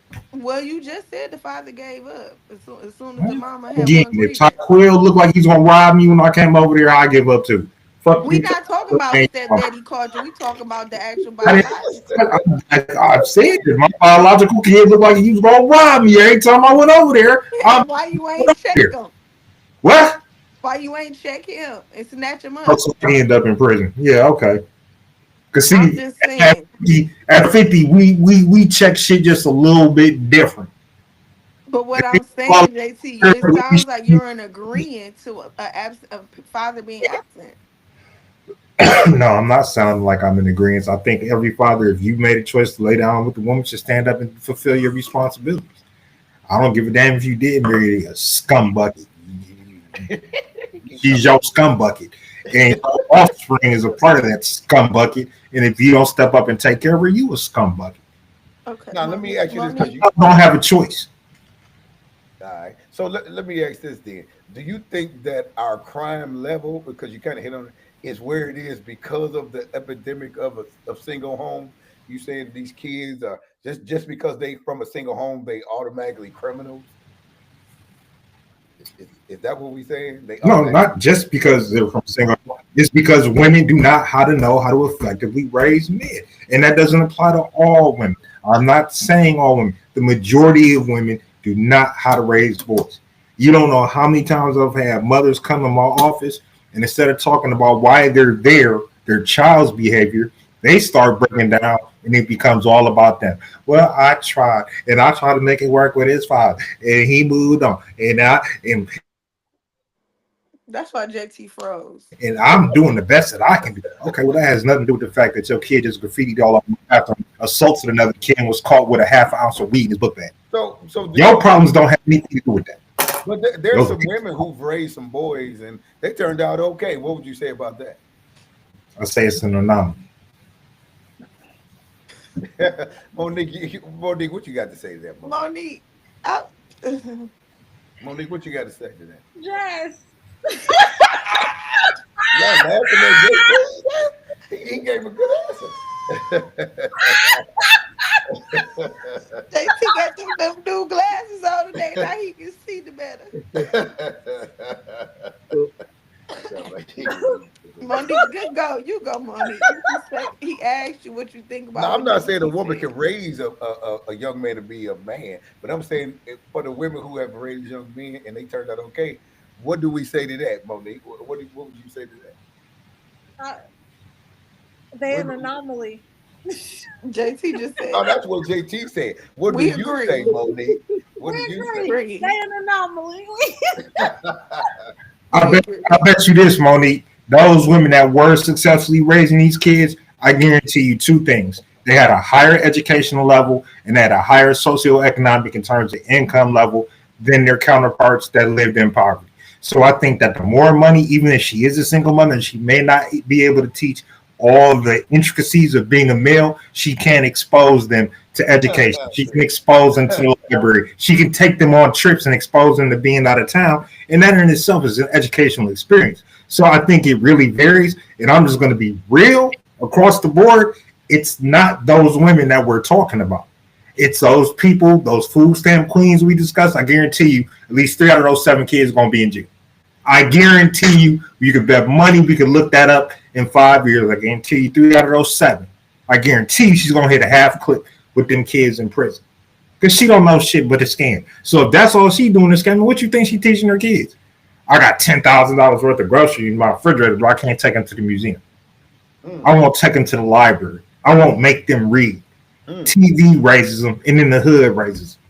Well, you just said the father gave up as soon as the mama had Again, one if Ty grievance. Quill looked like he's gonna rob me when I came over there, I give up too. Fuck We you. not talking about stepdaddy culture. We talking about the actual I biological. I've said that my biological kid looked like he was gonna rob me every time I went over there. I'm And why you over ain't check there. him? What? Why you ain't check him and snatch him Oh, up? so I end up in prison. Yeah, okay. Cause I'm see, just saying. at 50, we check shit just a little bit different. But what I'm saying, JT, it sounds like you're in agreement to a father being absent. No, I'm not sounding like I'm in agreement. I think every father, if you made a choice to lay down with the woman, should stand up and fulfill your responsibilities. I don't give a damn if you did marry a scum bucket. She's your scum bucket. And your offspring is a part of that scum bucket. And if you don't step up and take care of her, you a scum bucket. Okay, Now let me Monique. ask you this because Monique. you. You don't have a choice. All right. So let me ask this then. Do you think that our crime level, because you kind of hit on it, is where it is because of the epidemic of single homes? You saying these kids are just because they from a single home, they automatically criminals? Is that what we saying? They No, automatically. not just because they're from single. It's because women do not how to know how to effectively raise men, and that doesn't apply to all women. I'm not saying all women. The majority of women do not how to raise boys. You don't know how many times I've had mothers come in my office, and instead of talking about why they're there, their child's behavior, they start breaking down, and it becomes all about them. Well, I tried, and I tried to make it work with his father, and he moved on, That's why JT froze. and I'm doing the best that I can do. Okay, well, that has nothing to do with the fact that your kid just graffitied all up after assaulted another kid and was caught with a half ounce of weed in his book bag. So do Your you think? problems don't have anything to do with that. But there's Those are some women who've raised some boys and they turned out okay. What would you say about that? I say it's an anomaly. Monique, Monique, what you got to say to that, Monique? Monique. I, Monique, what you got to say to that? Yes. Y'all laughing at JT? He gave a good answer. JT got them new glasses on today. Now he can see the better. Monique, good go. You go, Monique. He asked you what you think about Now, I'm what not saying a JT woman said. can raise a young man to be a man, but I'm saying for the women who have raised young men and they turned out okay, what do we say to that, Monique? What would you say to that? Uh, they're an anomaly. JT just said Oh, that. that's what JT said. What do We you say, agree. Monique? What We do you say? agree. Agree. They're an anomaly. I We bet agree. I bet you this, Monique. Those women that were successfully raising these kids, I guarantee you two things. They had a higher educational level and had a higher socioeconomic in terms of income level than their counterparts that lived in poverty. So I think that the more money, even if she is a single mother, she may not be able to teach all the intricacies of being a male. She can expose them to education. She can expose them to the library. She can take them on trips and expose them to being out of town. And that in itself is an educational experience. So I think it really varies. And I'm just going to be real across the board. It's not those women that we're talking about. It's those people, those food stamp queens we discussed. I guarantee you, at least 3 out of those 7 kids are going to be in jail. I guarantee you could bet money we could look that up in 5 years. I guarantee you 3 out of those 7. I guarantee you she's gonna hit a half clip with them kids in prison. Because she don't know shit but a scam. So if that's all she doing is scamming, what you think she teaching her kids? I got $10,000 worth of groceries in my refrigerator, but I can't take them to the museum. Mm, I won't take them to the library. I won't make them read. mm. TV raises them, and then the hood raises them.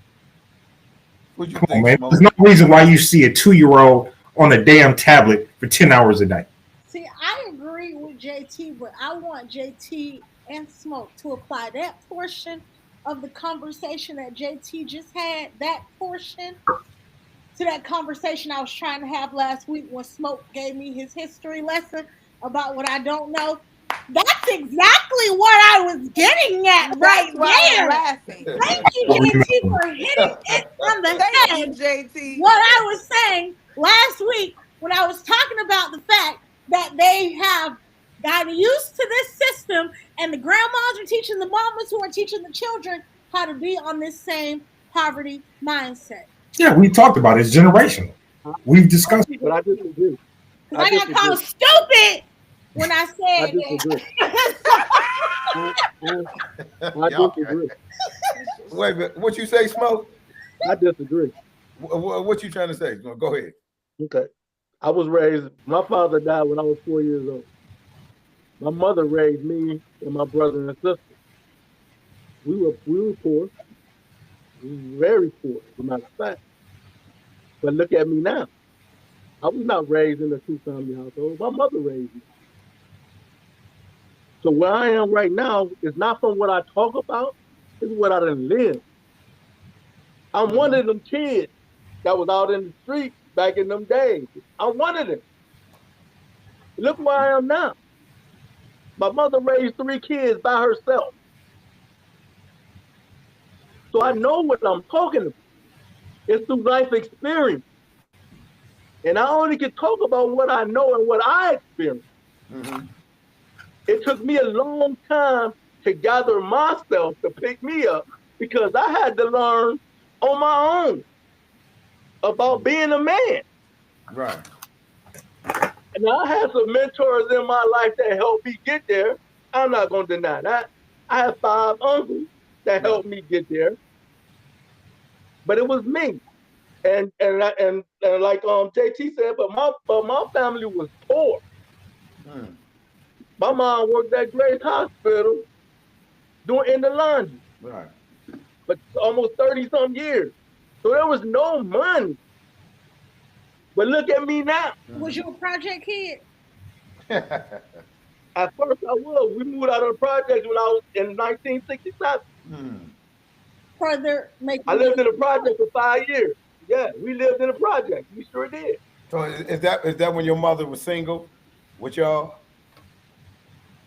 What you Come on, think, man. There's Smoke? no reason why you see a 2-year-old on a damn tablet for 10 hours a day. See, I agree with JT, but I want JT and Smoke to apply that portion of the conversation that JT just had, that portion, to that conversation I was trying to have last week when Smoke gave me his history lesson about what I don't know. That's exactly what I was getting at That's right why I'm there. laughing. Thank you, JT, for hitting it on the Thank you, head. JT. What I was saying last week when I was talking about the fact that they have gotten used to this system and the grandmas are teaching the mamas who are teaching the children how to be on this same poverty mindset. Yeah, we talked about it. It's generational. We've discussed it. But I disagree. Because I got called stupid when I I said disagree. that. I disagree. Wait a minute. What you say, Smoke? I disagree. What you trying to say? No, go ahead. Okay. I was raised, my father died when I was 4 years old. My mother raised me and my brother and sister. We were poor. We were very poor, as a matter of fact. But look at me now. I was not raised in a two-family household. My mother raised me. So where I am right now is not from what I talk about, it's what I done live. I'm one of them kids that was out in the street back in them days. I'm one of them. Look where I am now. My mother raised 3 kids by herself. So I know what I'm talking about. It's through life experience. And I only can talk about what I know and what I experienced. Mm-hmm. It took me a long time to gather myself to pick me up because I had to learn on my own about being a man. Right. And I had some mentors in my life that helped me get there. I'm not going to deny that. I had 5 uncles that helped me get there. But it was me. And like JT said, but my family was poor. Mm. My mom worked at Grace Hospital doing in the laundry. Right. But almost 30 some years. So there was no money. But look at me now. Was you a project kid? At first I was. We moved out of the projects when I was in 1967. Mm. Further making I lived in a project for 5 years. Yeah, we lived in a project. We sure did. So is that when your mother was single with y'all?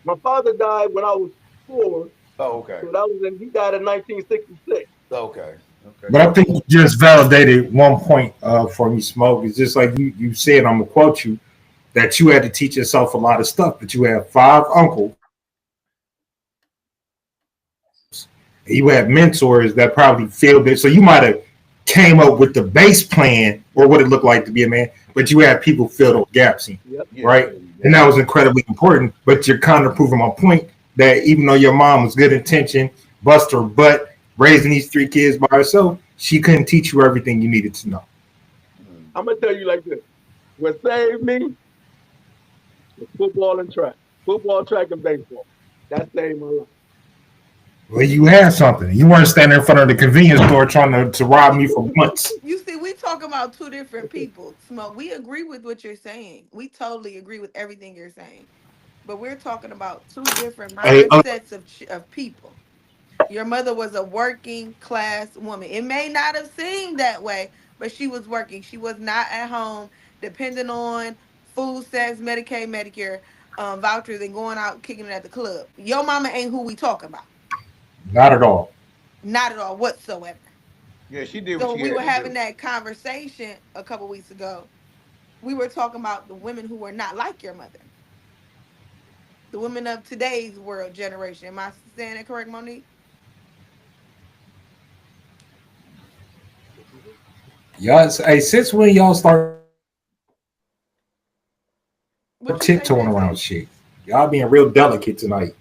My father died when I was 4. Oh, okay. So that was he died in 1966. Okay. Okay. But I think you just validated one point for me, Smoke. It's just like you said, I'm going to quote you, that you had to teach yourself a lot of stuff, but you have 5 uncles. You had mentors that probably filled it. So you might have came up with the base plan or what it looked like to be a man, but you had people fill those gaps in, Yep. right? And that was incredibly important. But you're kind of proving my point that even though your mom was good intention, bust her butt, raising these 3 kids by herself, she couldn't teach you everything you needed to know. I'm gonna tell you like this. What saved me was football and track. Football, track, and baseball. That saved my life. Well, you had something. You weren't standing in front of the convenience store trying to rob me for once. You see, we talk about 2 different people. Smoke. We agree with what you're saying. We totally agree with everything you're saying. But we're talking about 2 different Hey, mindsets of people. Your mother was a working class woman. It may not have seemed that way, but she was working. She was not at home depending on food stamps, Medicaid, Medicare, vouchers, and going out kicking it at the club. Your mama ain't who we talking about. not at all. Not at all whatsoever. Yeah, she did what So she we had were to having do. that conversation a couple weeks ago. We were talking about the women who were not like your mother. The women of today's world generation. Am I saying that correct, Monique? Y'all, hey, since when y'all start What you say, tiptoeing around JT? shit? Y'all being real delicate tonight.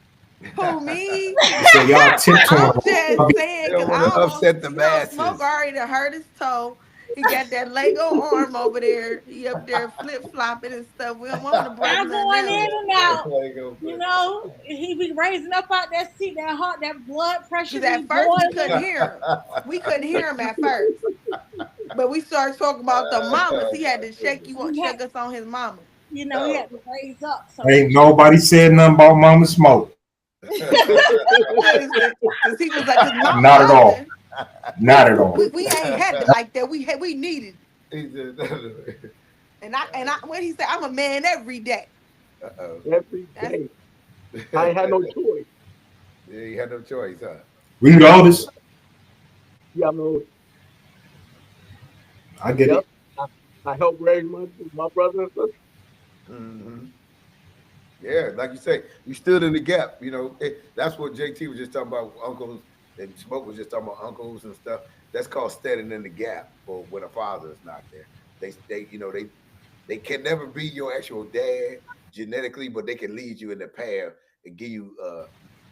Who me? So y'all tiptoeing I'm just saying They because don't I want to don't want upset the Smoke masses. already done hurt his toe. He got that Lego arm over there. He up there flip flopping and stuff. We don't want him to break Now nothing going else. in and out. You know, he be raising up out that seat, that heart, that blood pressure Because be at first we boiling. couldn't hear him. We couldn't hear him at first. But we started talking about the mamas. He had to He had, shake us on his mama. he had to raise up. So ain't nobody said nothing about Mama Smoke. What is it? Because he was like, because mama Not at all. nothing. Not at all. We ain't had it like that. We needed. He said, And I what he said, I'm a man every day. uh-oh. Every That's day. I ain't had no choice. Yeah, you had no choice, huh? We the oldest. Yeah, I know. I get Yep. it. I helped raise my brother and sister. Hmm. Yeah, like you say, you stood in the gap. That's what JT was just talking about, uncles, and Smoke was just talking about uncles and stuff. That's called standing in the gap for when a father is not there. They can never be your actual dad genetically, but they can lead you in the path and give you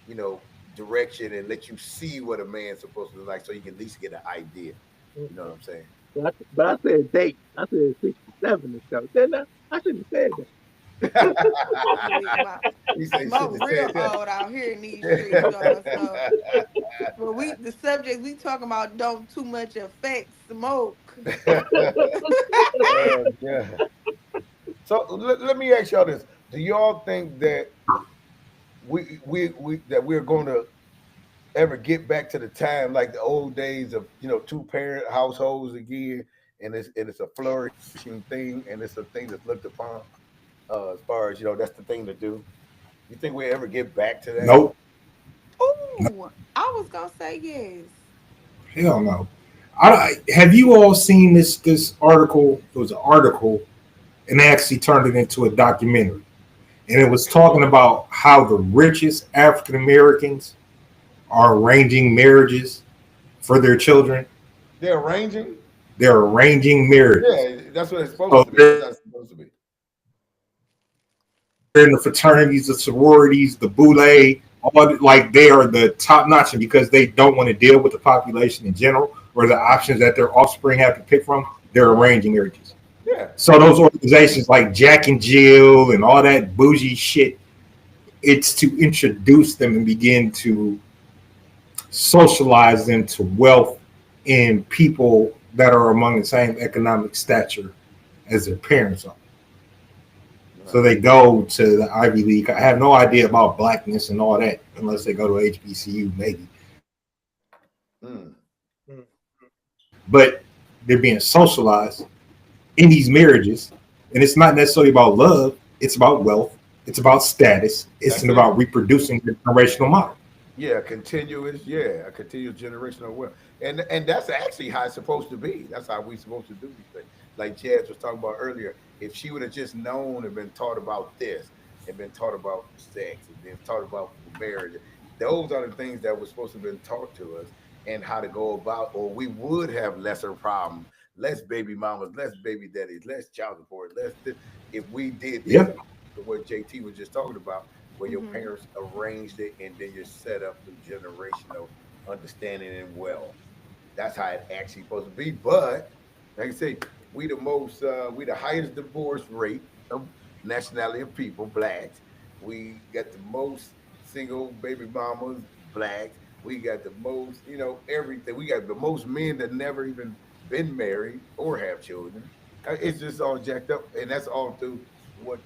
you know, direction and let you see what a man's supposed to look like, so you can at least get an idea. You know what I'm saying? But I said date. I said 67 and stuff. Didn't I? I shouldn't have said that. Big mouth. He said, "Shouldn't Smoke have real said old out here in these streets, y'all. So, that." but the subject we talking about don't too much affect smoke. Oh, God. So let me ask y'all this: do y'all think that we that we're going to ever get back to the time like the old days of, you know, two parent households again, and it's a flourishing thing, and it's a thing that's looked upon, as far as, you know, that's the thing to do? You think we ever get back to that? Nope. Ooh, I was gonna say yes. Hell no. Have you all seen this article? It was an article, and they actually turned it into a documentary. And it was talking about how the richest African Americans are arranging marriages for their children. They're arranging. They're arranging marriages. Yeah, that's what it's supposed So to be. That's how it's supposed to be. they're in the fraternities, the sororities, the boule, like they are the top notch, and because they don't want to deal with the population in general or the options that their offspring have to pick from, they're Uh-huh. arranging marriages. Yeah. So those organizations like Jack and Jill and all that bougie shit, it's to introduce them and begin to socialize them to wealth and people that are among the same economic stature as their parents are. So Right. they go to the Ivy League. I have no idea about blackness and all that unless they go to HBCU, maybe. Mm. But they're being socialized in these marriages. And it's not necessarily about love, it's about wealth, it's about status, it's That's it. about reproducing the generational model. Yeah, continuous. Yeah, a continuous generational wealth, and that's actually how it's supposed to be. That's how we supposed to do these things. Like Jazz was talking about earlier, if she would have just known and been taught about this, and been taught about sex, and been taught about marriage, those are the things that were supposed to have been taught to us, and how to go about, or we would have lesser problems, less baby mamas, less baby daddies, less child support, if we did this, Yeah. what JT was just talking about, where your Hmm. parents arranged it and then you're set up through generational understanding and wealth. That's how it actually supposed to be. But like I say, we the highest divorce rate of nationality of people, blacks. We got the most single baby mamas, blacks. We got the most, you know, everything. We got the most men that never even been married or have children. It's just all jacked up, and that's all through what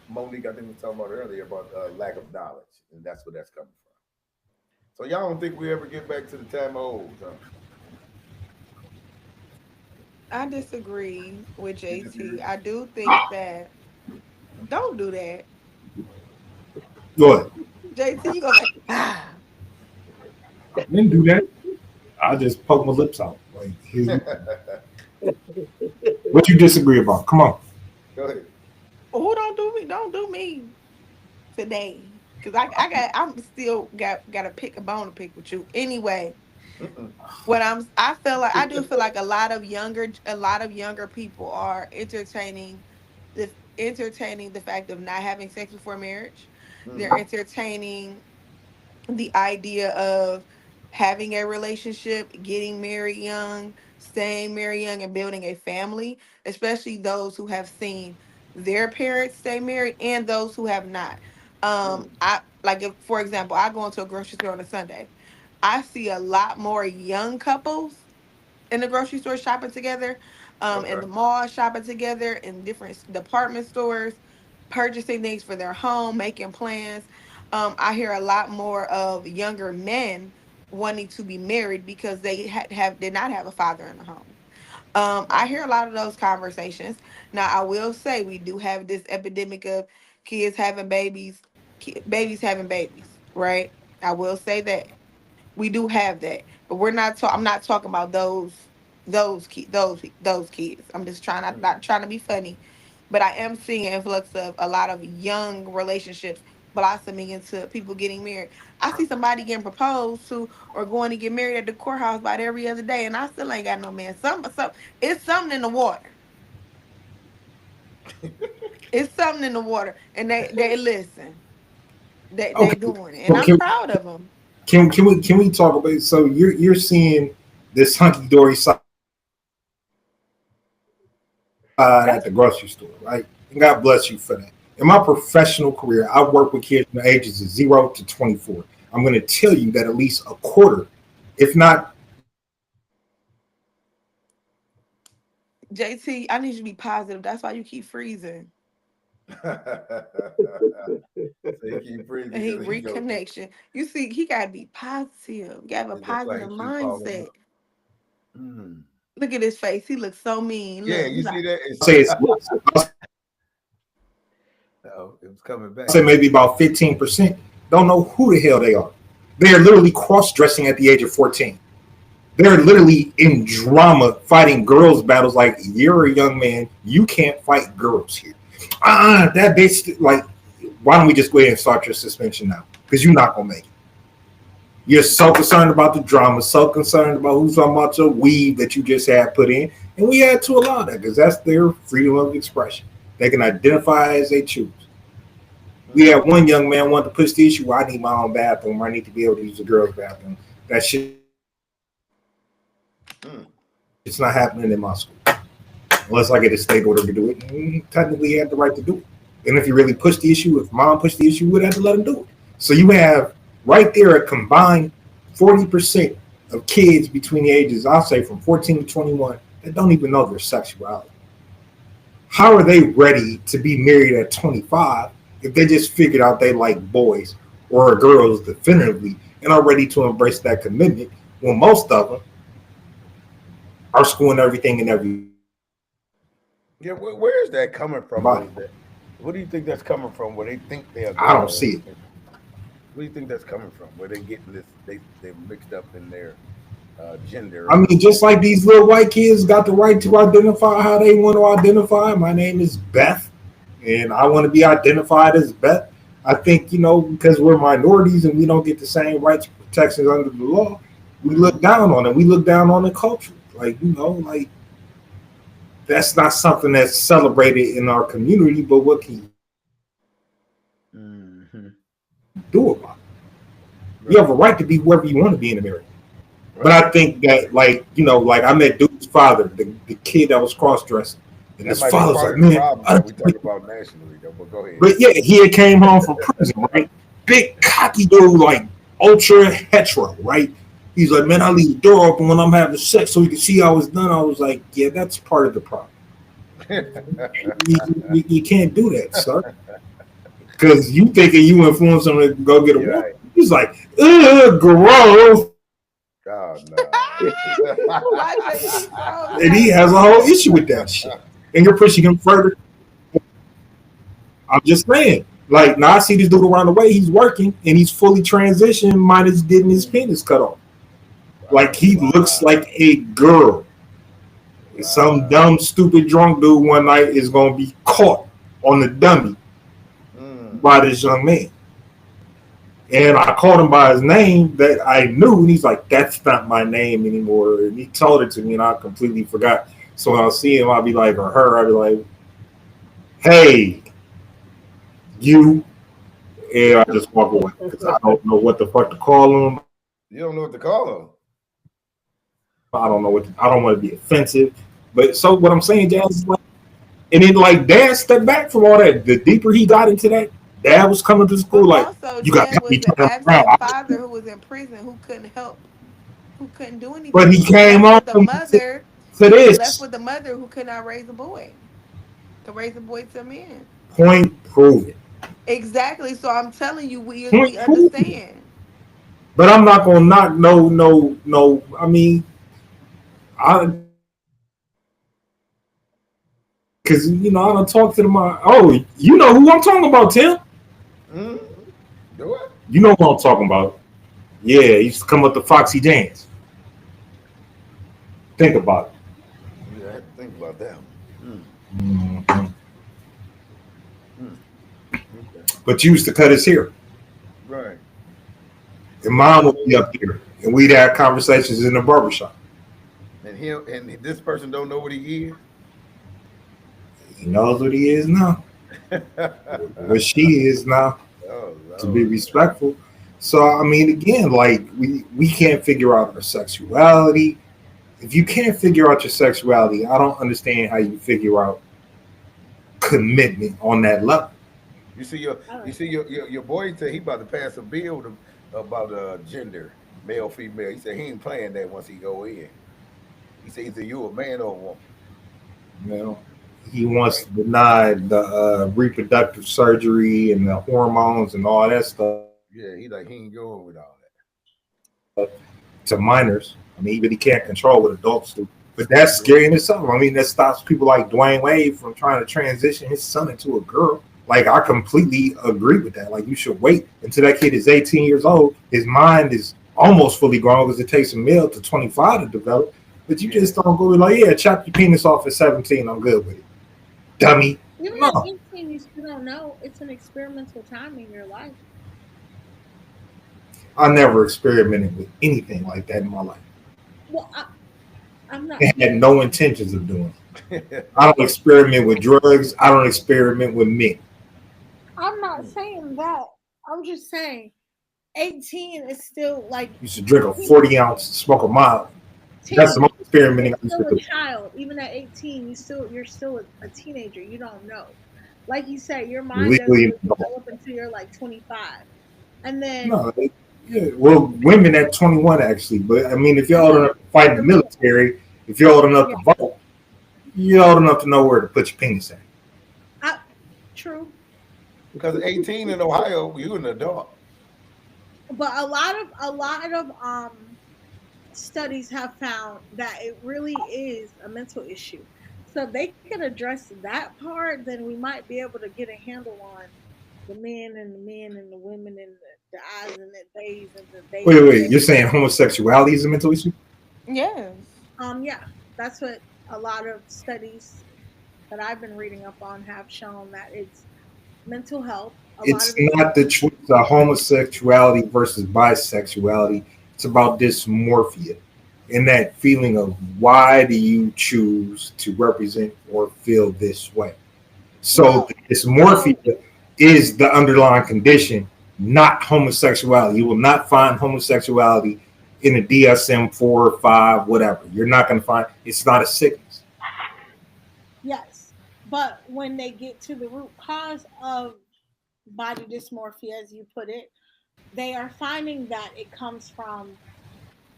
Monique, I think, was talking about earlier about lack of knowledge, and that's where that's coming from. So y'all don't think we ever get back to the time of old, huh? I disagree with You JT. disagree? I do think that don't do that. Go ahead. JT, you gonna say, ah. I didn't do that. I just poked my lips out. Like, what you disagree about? Come on. Go ahead. Oh, don't do me today. Cause I'm still got to pick a bone to pick with you. Anyway, Mm-mm. I feel like I do feel like a lot of younger people are entertaining the fact of not having sex before marriage. They're Mm-hmm. entertaining the idea of having a relationship, getting married young, staying married young, and building a family, especially those who have seen their parents stay married and those who have not. Mm. I like if, for example, I go into a grocery store on a Sunday. I see a lot more young couples in the grocery store shopping together, in Okay. the mall shopping together, in different department stores, purchasing things for their home, making plans. I hear a lot more of younger men wanting to be married because they did not have a father in the home. I Right. hear a lot of those conversations. Now, I will say we do have this epidemic of kids having babies, babies having babies, right? I will say that we do have that, but I'm not talking about those kids. I'm just trying not Mm. trying to be funny, but I am seeing an influx of a lot of young relationships blossoming into people getting married. I see somebody getting proposed to or going to get married at the courthouse about every other day, and I still ain't got no man. Some it's something in the water. It's something in the water, and they listen. They Okay, doing it, and so I'm proud of them. can we talk about? So you're seeing this hunky dory side at the grocery store, right? And God bless you for that. In my professional career, I work with kids from the ages of 0 to 24. I'm going to tell you that at least a quarter, if not JT, I need you to be positive. That's why you keep freezing. So he keep And breathing he because he go. reconnection. You see, he gotta be positive. You gotta have a That's why positive he keep falling mindset. up. Mm. Look at his face. He looks so mean. Yeah, Look, he you like, see that? It's, say it's, oh, it was coming I'll back. say maybe about 15% don't know who the hell they are. They are literally cross dressing at the age of 14. They're literally in drama fighting girls battles. Like, you're a young man, you can't fight girls here. That basically, like, why don't we just go ahead and start your suspension now? Because you're not gonna make it. You're so concerned about the drama, so concerned about who's talking about your weed that you just had put in, and we had to allow that because that's their freedom of expression. They can identify as they choose. We Mm. had one young man want to push the issue. I need my own bathroom. I need to be able to use the girls' bathroom. That shit, Mm. it's not happening in my school unless I get a state order to do it. Technically, he had the right to do it. And if he really pushed the issue, if mom pushed the issue, we'd have to let him do it. So you have right there a combined 40% of kids between the ages, I'll say from 14 to 21, that don't even know their sexuality. How are they ready to be married at 25 if they just figured out they like boys or girls definitively and are ready to embrace that commitment when most of them are schooling everything and everybody? Yeah, where is that coming from though? I That what do you think that's coming from? Where they think they're a don't girl? see it. What do you think that's coming from? Where they getting this? They're mixed up in their gender I and mean, just like these little white kids got the right to identify how they want to identify. My name is Beth, and I want to be identified as Beth. I think, because we're minorities and we don't get the same rights and protections under the law, we look down on it. We look down on the culture. Like, like that's not something that's celebrated in our community, but what can you hmm do about it? You right, have a right to be whoever you want to be in America. But right. I think that, like, like I met dude's father, the kid that was cross dressing. And That his might be father's part like, of the man, problem that we talk about nationally, though. But go ahead. but yeah, he had came home from prison, right? Big cocky dude, like ultra hetero, right? He's like, man, I leave the door open when I'm having sex so he can see I was done. I was like, yeah, that's part of the problem. You can't do that, sir. Because you thinking you influence him to go get a You're woman. right. He's like, ugh, gross. Oh no. why JT froze And he like has a whole that? issue with that shit. And you're pushing him further. I'm just saying. Like, now I see this dude around the way, he's working and he's fully transitioned, minus getting his penis cut off. Like, Wow, he looks wow, like a girl. Some wow. dumb, stupid, drunk dude one night is going to be caught on the dummy Mm. by this young man. And I called him by his name that I knew, and he's like, that's not my name anymore. And he told it to me, and I completely forgot. So when I'll see him, I'll be like, or her, I'll be like, hey, you. And I just walk away because I don't know what the fuck to call him. You don't know what to call them. I don't know what I don't want to be offensive. But so what I'm saying, Jazz, is like, and then like Dad stepped back from all that. The deeper he got into that, Dad was coming to But school like, also, you got to Dad help me was an turn around. absent father who was in prison who couldn't help, who couldn't do But he anything, and came left on with a to mother, left this with a mother who could not raise a boy, to raise a boy to a man. point proven. Exactly. So I'm telling you, we Point proven. understand. But I'm not gonna knock no. I mean, I because I don't talk to them. Oh, you know who I'm talking about, Tim. Mm. Do it. You know who I'm talking about. Yeah, he used to come up to Foxy Dance. Think about Yeah, I had to think about that one. it. Mm-hmm. Mm. Mm. but you used to cut his hair. Right. And mom would be up there, and we'd have conversations in the barbershop. And him and this person don't know what he is. He knows what he is now, what she is now, Oh to be Lord. respectful. So I mean, again, like we can't figure out our sexuality. If you can't figure out your sexuality, I don't understand how you figure out commitment on that level. You see your I you don't see your boy said he about to pass a bill about gender, male, female. He said he ain't playing that once he go in. He said either you a man or a woman. You know, he wants to deny the reproductive surgery and the hormones and all that stuff Yeah, he like he ain't going with all to minors. I mean, but he can't control what adults do. But that's that. scary in itself. I mean, that stops people like Dwayne Wade from trying to transition his son into a girl. Like, I completely agree with that. Like, you should wait until that kid is 18 years old. His mind is almost fully grown because it takes a male to 25 to develop. But you Yeah. just don't go like, yeah, chop your penis off at 17. I'm good with it. Dummy. Even at No, 18, you still don't know. It's an experimental time in your life. I never experimented with anything like that in my life. Well, I'm not. I Yeah, had no intentions of doing it. I don't Yeah. experiment with drugs. I don't experiment with men. I'm not saying that. I'm just saying 18 is still like I used to drink a 40-ounce, smoke a mile. That's the teenage. most experimenting It's I used to still a do. child. Even at 18, you're still a teenager. You don't know. Like you said, your mind doesn't Legally really an adult. develop until you're like 25. And then No, yeah, well, women at 21 actually. But I mean, if you're old yeah, enough to fight in for the men. military, if you're old enough Yeah. to vote, you're old enough to know where to put your penis at. I, true. Because 18 in Ohio, you an adult. But a lot of studies have found that it really is a mental issue. So if they could address that part, then we might be able to get a handle on the men and the women and the I's and the theys and the Wait, they. wait, you're saying homosexuality is a mental issue? Yes. Yeah, that's what a lot of studies that I've been reading up on have shown that it's mental health. A lot It's of it not the choice of homosexuality versus bisexuality. It's about dysmorphia and that feeling of why do you choose to represent or feel this way. So well, the so dysmorphia is the underlying condition, not homosexuality. You will not find homosexuality in a DSM 4 or 5, whatever. You're not going to find it's not a sickness. yes, but when they get to the root cause of body dysmorphia, as you put it, they are finding that it comes from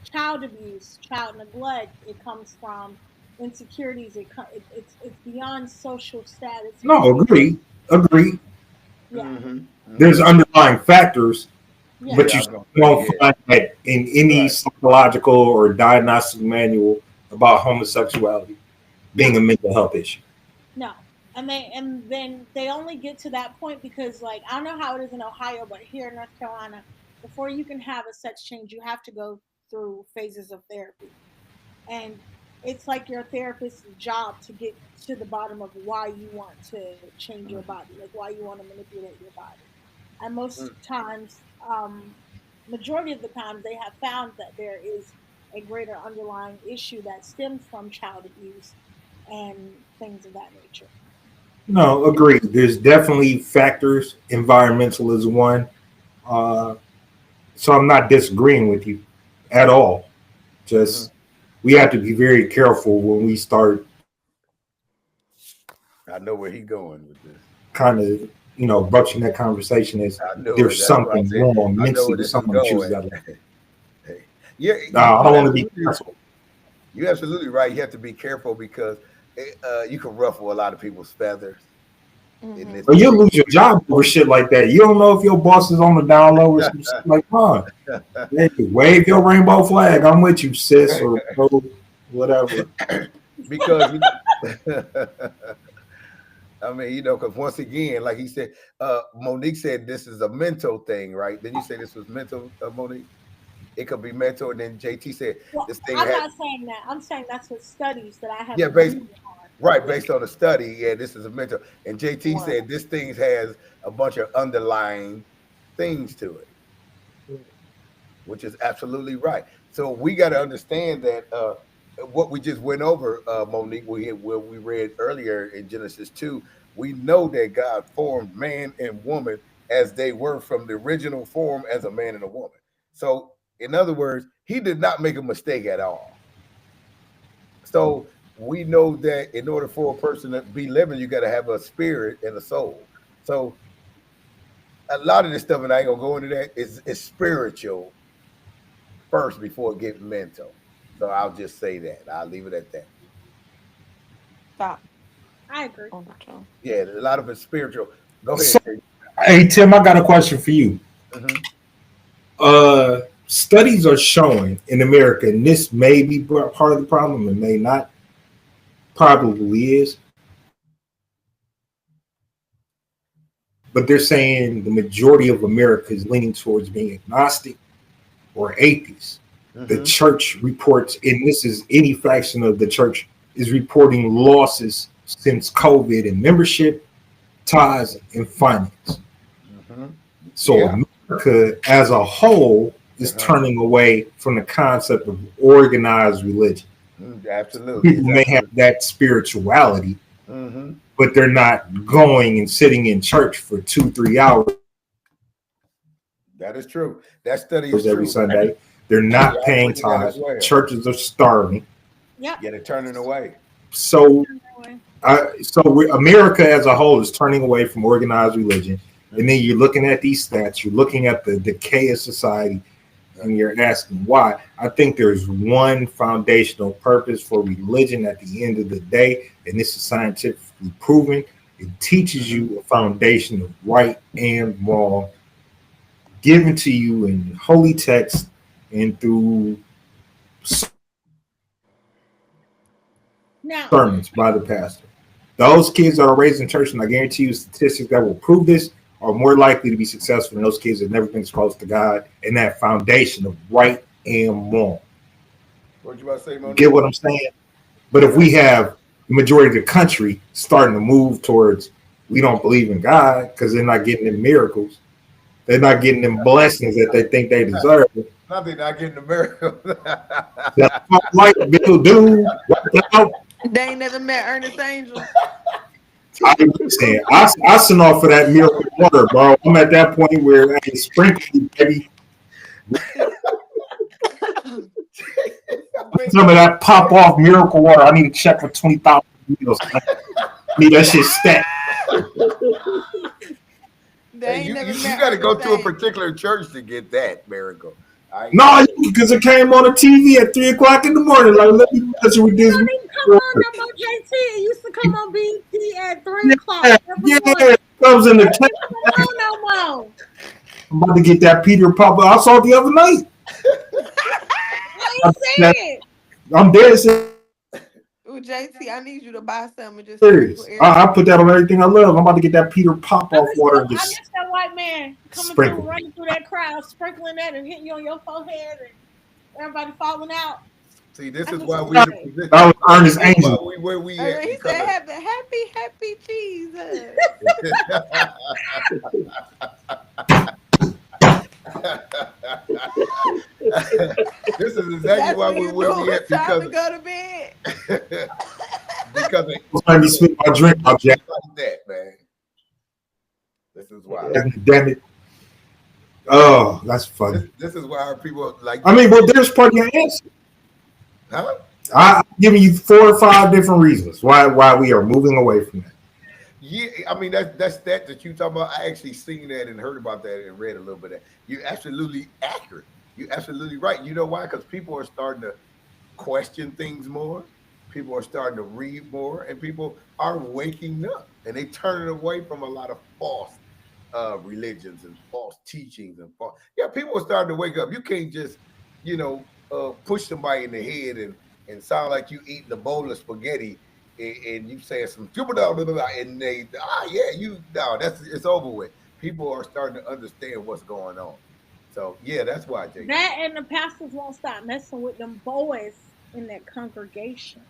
child abuse, child neglect. It comes from insecurities. It's beyond social status and No, behavior. agree, agree. Yeah, There's underlying factors, yeah, but Yeah, I you was gonna say, won't yeah. find that in any Right. psychological or diagnostic manual about homosexuality no, being a mental health issue. no. And then they only get to that point because, like, I don't know how it is in Ohio, but here in North Carolina, before you can have a sex change, you have to go through phases of therapy. And it's like your therapist's job to get to the bottom of why you want to change your body, like why you want to manipulate your body. And most times, majority of the times, they have found that there is a greater underlying issue that stems from child abuse and things of that nature. No, agree. There's definitely factors. Environmental is one. Uh, so I'm not disagreeing with you at all. Hmm. Just we have to be very careful when we start I know where he going with this. kind of, broaching that conversation as I know it. there's That's why I something said wrong I know mentally where with this is someone who chooses going. that life. Hey, yeah, No, you I you don't want to be absolutely careful. you absolutely right. You have to be careful because you can ruffle a lot of people's feathers in this Hmm. Or you'll lose particular your job over shit like that. You don't know if your boss is on the down low or some shit like, huh? Hey, wave your rainbow flag. I'm with you, sis, or bro, whatever. because you. I mean, because once again, like he said, Monique said this is a mental thing, right? Then you say this was mental, Monique. It could be mental, and then JT said Well, this thing I'm had, not saying that. I'm saying that's what studies that I have yeah, agreed basically, on. Right, based on a study. Yeah, this is a mental. And JT Wow. said this thing has a bunch of underlying things to it, which is absolutely right. So we got to understand that what we just went over, Monique, where we read earlier in Genesis 2, we know that God formed man and woman as they were from the original form as a man and a woman. So, in other words, he did not make a mistake at all. So we know that in order for a person to be living, you got to have a spirit and a soul. So a lot of this stuff, and I ain't gonna go into that, is spiritual first before it get mental. So I'll just say that. I'll leave it at that. Stop. I agree. Oh, no. Yeah, a lot of it's spiritual. Go So, ahead, Jay. hey Tim, I got a question for you. Hmm. Studies are showing in America, and this may be part of the problem, and may not. Probably is, but they're saying the majority of America is leaning towards being agnostic or atheist. The Hmm. church reports, and this is any faction of the church, is reporting losses since COVID in membership, ties, and finance. Hmm. So Yeah. America as a whole is Uh-huh. turning away from the concept of organized religion. Absolutely. People It's may have absolutely. that spirituality, Hmm. but they're not going and sitting in church for 2, 3 hours That is true. That study is every true. Sunday. They're Yeah, not I paying agree with that as tithes. well. Churches are starving. Yep. Yeah, they're turning away. So, Turn that way. America as a whole is turning away from organized religion. And then Hmm. you're looking at these stats. You're looking at the decay of society, and you're asking why. I think there's one foundational purpose for religion at the end of the day, and this is scientifically proven. It teaches Hmm. you a foundation of right and wrong given to you in holy text and through Now, sermons by the pastor. Those kids that are raised in church, and I guarantee you statistics that will prove this, are more likely to be successful than those kids that never been exposed to God and that foundation of right and wrong. What you about to say, You get Monique? what I'm saying? But if Yeah. we have the majority of the country starting to move towards we don't believe in God because they're not getting them miracles, they're not getting them blessings that they think they deserve. Nothing. Not getting the miracle. That light bill dude, out. They ain't never met Ernest Angel. I understand. I sent off for that miracle water, bro. I'm at that point where I sprinkle, baby. Some of that pop off miracle water. I need to check for 20,000 meals. I need that shit stacked. They Hey, ain't never you met got to go Ernest to a Angel. particular church to get that miracle. I ain't gonna. No, because it came on the TV at 3 o'clock in the morning. Like, let me mess with it this don't even come water. on no more, JT. It used to come on BT at 3 o'clock Yeah, every yeah. morning. It comes in the It can. don't come on no more. I'm about to get that Peter Papa. I saw it the other night. I ain't seen it. I'm dead serious. Ooh, JT, I need you to buy some and just sprinkle I everybody. put that on everything I love. I'm about to get that Peter Pop off water and I just miss that white man coming through, sprinkle. running through that crowd, sprinkling that and hitting you on your forehead and everybody falling out. See, this I is miss why the we in white the man. position. That was Ernest This is why Angel. we where we And at he because said, of. happy Jesus. This is exactly That's why when we're you where knew we it was at time because to go to bed. of because of Let me spit my drink out, Jack. shit like that, man. This is why. Damn it. Oh, that's funny. This is why our people like I you mean, well, said, there's part of your answer. huh? I'm giving you 4 or 5 different reasons why we are moving away from that. Yeah, I mean that's that you talking about. I actually seen that and heard about that and read a little bit of that. You're absolutely accurate. You're absolutely right. You know why? Because people are starting to question things more. People are starting to read more, and people are waking up, and they turning away from a lot of false religions and false teachings and false. Yeah, people are starting to wake up. You can't just, push somebody in the head and sound like you eating a bowl of spaghetti and you saying some and they yeah you no that's it's over with. People are starting to understand what's going on. So yeah, that's why JT. That and the pastors won't stop messing with them boys in that congregation.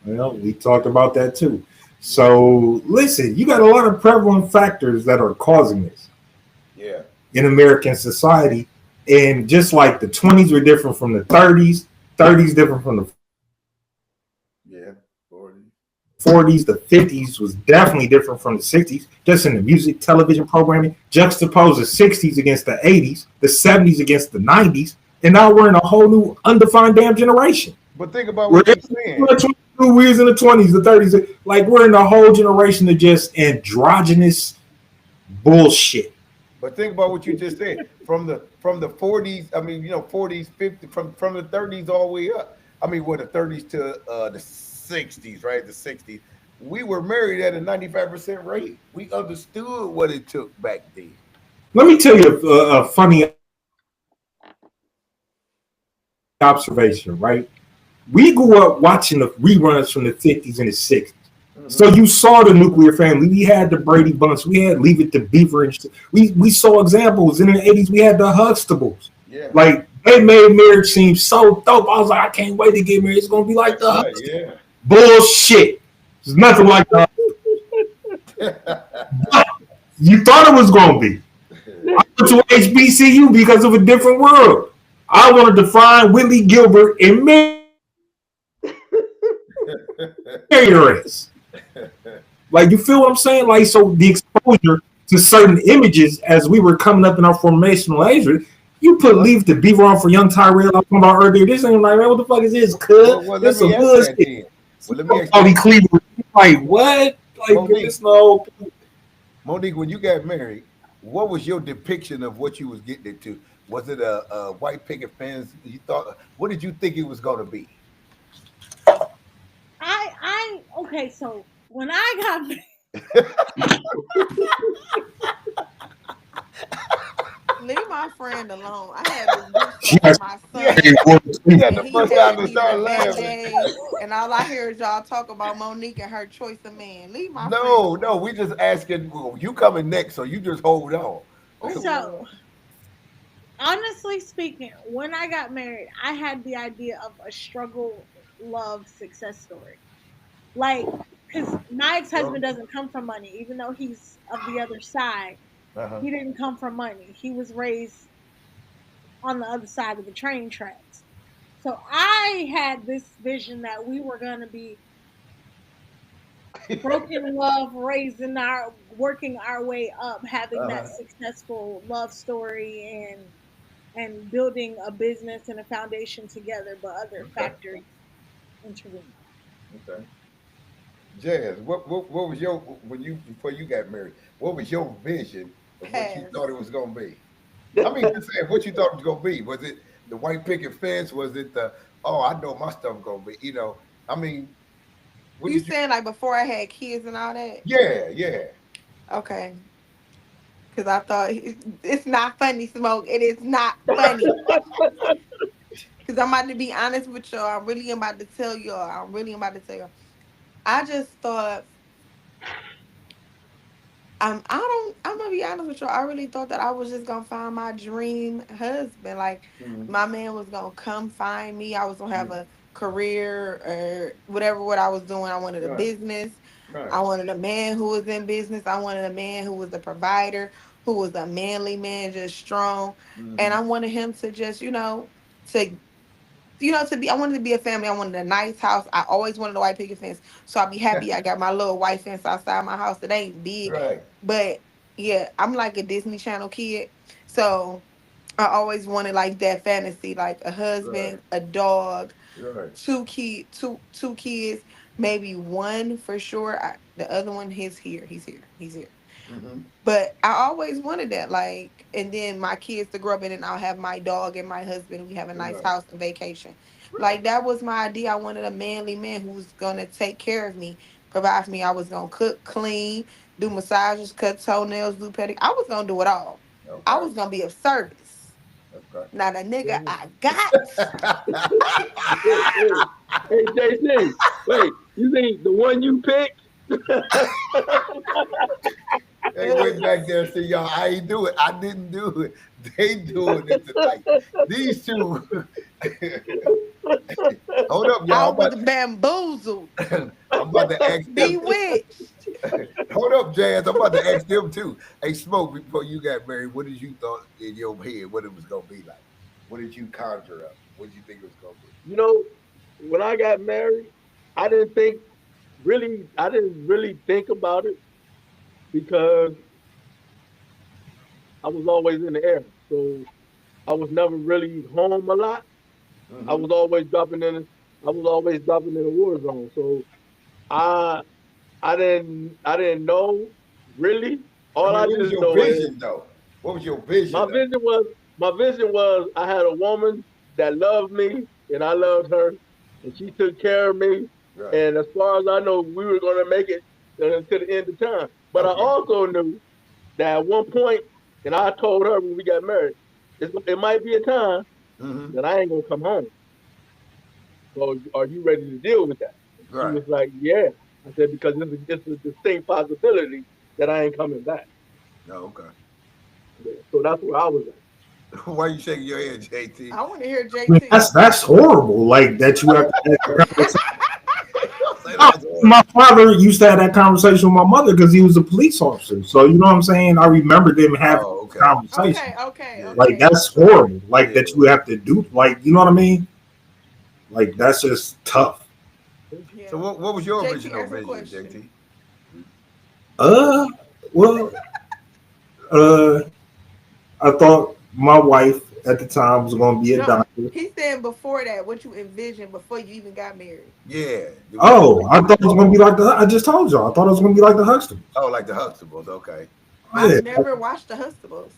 Well, we talked about that too. So listen, you got a lot of prevalent factors that are causing this Yeah. in American society. And just like the 20s were different from the 30s, 30s different from the Yeah. 40. 40s, the 50s was definitely different from the 60s, just in the music, television programming. Juxtapose the 60s against the 80s, the 70s against the 90s, and now we're in a whole new undefined damn generation. But think about We're what you're in saying. the 22 in the 20s, the 30s. Like we're in a whole generation of just androgynous bullshit. But think about what you just said. From the 40s, I mean, 40s, 50, from the 30s all the way up. I mean, what the 30s to the 60s, right? The 60s. We were married at a 95% rate. We understood what it took back then. Let me tell you a funny observation, right? We grew up watching the reruns from the 50s and the 60s. So Hmm. you saw the nuclear family. We had the Brady Bunch. We had Leave It to Beaver. And we saw examples. In the 80s, we had the Huxtables. Yeah, Like, they made marriage seem so dope. I was like, I can't wait to get married. It's going to be like that's the right. Huxtables. Yeah. Bullshit. It's nothing like the You thought it was going to be. I went to HBCU because of a different world. I wanted to find Whitley Gilbert and marry her ass. Like, you feel what I'm saying? Like, so the exposure to certain images as we were coming up in our formational age, you put Leave to Beaver on for young Tyrell. I was talking about earlier. This ain't like, man, what the fuck is this? well, let This me some ask that bullshit. then. Well, let me ask you Bobby that. Cleveland. Like, what? Like, Monique, this no. Monique, when you got married, what was your depiction of what you was getting into? Was it a white picket fence? You thought, what did you think it was going to be? Okay, so when I got Leave my friend alone. I had this gift She shop for has my Yeah, a son, word to he speak. had and to he bust out had and me start for laughing. Band-Aids, and all I hear is y'all talk about Monique and her choice of man. Leave my friend No, no, alone. we just asking. Well, you coming next, so you just hold on. so Oh, honestly speaking, when I got married, I had the idea of a struggle love success story. Like, because my ex husband Well, doesn't come from money, even though he's of the other side. uh-huh. He didn't come from money. He was raised on the other side of the train tracks. So I had this vision that we were going to be broken love, raising our, working our way up, having that Uh-huh. successful love story, and building a business and a foundation together, but other Okay. factors intervened. Okay. Jazz, what was your when you before you got married? What was your vision of what you pass. thought it was gonna be? I mean, just saying what you thought it was gonna be. Was it the white picket fence? Was it the I know my stuff gonna be? I mean, what You did you? saying like before I had kids and all that? Yeah, yeah. Okay, because I thought it's not funny, Smoke. It is not funny. Because I'm about to be honest with y'all. I'm really about to tell y'all. I'm really about to tell y'all. I just thought I'm gonna be honest with you. I really thought that I was just gonna find my dream husband. Like Mm-hmm. my man was gonna come find me. I was gonna have Mm-hmm. a career or whatever what I was doing. I wanted a Right, business. right. I wanted a man who was in business. I wanted a man who was a provider, who was a manly man, just strong. And Mm-hmm. I wanted him to just, to to be I wanted to be a family. I wanted a nice house. I always wanted a white picket fence. So I'd be happy I got my little white fence outside my house. It ain't big. Right, But yeah, I'm like a Disney Channel kid. So I always wanted like that fantasy, like a right, husband, a dog, right. two kids, maybe one for sure. The other one, he's here. He's here. Mm-hmm. But I always wanted that, like, and then my kids to grow up in it, and I'll have my dog and my husband. We have a nice Right, house and vacation. right. Like that was my idea. I wanted a manly man who was gonna take care of me, provide for me. I was gonna cook, clean, do massages, cut toenails, do pedicure. I was gonna do it all. I Okay, was gonna be of service. okay. Now the nigga Hey, I got. hey, hey, JC, wait, you think the one you picked? They went back there and said, "Y'all, I ain't do it. I didn't do it. They doing it tonight. These two." Hold up, I y'all. was bamboozled, I'm about to ask them. bewitched. Hold up, Jazz. I'm about to ask them too. Hey, Smoke, before you got married, what did you thought in your head what it was gonna be like? What did you conjure up? What did you think it was gonna be? You know, when I got married, I didn't think I didn't really think about it because I was always in the air. So I was never really home a lot. I Mm-hmm. was always dropping in I was always dropping in a war zone. So I I didn't know really. I All mean, I what was just your know is vision though? What was your my vision though? vision was my vision was I had a woman that loved me and I loved her and she took care of me. Right. And as far as I know, we were gonna make it to the end of time. But I Okay. also knew that at one point, and I told her when we got married, it might be a time Mm-hmm. that I ain't gonna come home. So are you ready to deal with that? And she Right. was like, yeah. I said, because it's a distinct possibility that I ain't coming back. No, okay. Yeah. So that's where I was at. Why you shaking your head, JT? I want to hear I mean, JT. that's horrible. Like that you have to have that conversation. Don't say My that's my horrible. father used to have that conversation with my mother because he was a police officer. So you know what I'm saying? I remember them having Oh, okay. Okay, conversations. okay, Yeah. Like okay. that's So horrible. Like Yeah. that you have to do. Like you know what I mean? Like that's just tough. So yeah, what was your JT, original answer the vision, question. JT? Uh, well, uh, I thought my wife at the time was going to be a No, doctor. he's saying before that, what you envisioned before you even got married. Yeah. Oh, I thought it was going to be like the. I just told y'all. I thought it was going to be like the Huxtables. Oh, like the Huxtables. Okay. I've Yeah, never watched the Hustables.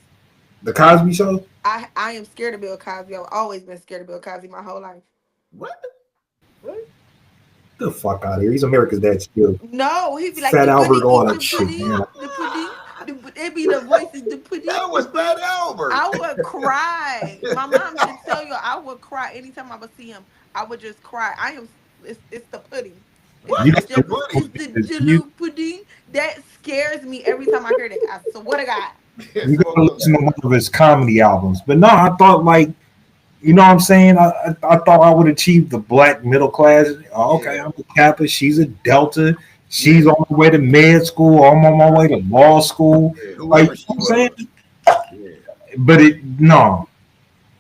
the Cosby Show. I am scared of Bill Cosby. I've always been scared of Bill Cosby my whole life. What? What? The fuck out of here. He's America's dad still. No, he'd be like Fat the Albert, pudding, all eat that the shit, pudding, man. the pudding. It'd be the voices, the pudding, That the was pudding. Fat Albert. I would cry. My mom should tell you I would cry anytime I would see him. I would just cry. I am. It's the pudding. It's You What? the got The to pudding? it's the you jello pudding that scares me every time I hear that. I swear to God. Yeah, you got smoke to on listen to one that. of his comedy albums. But no, I thought like you know what I'm saying? I thought I would achieve the black middle class. Oh, okay, Yeah. I'm a Kappa. She's a Delta. She's Yeah. on her way to med school. I'm on my way to law school. Yeah. Like, Whoever you know she what I'm saying? was. Yeah. But it, no.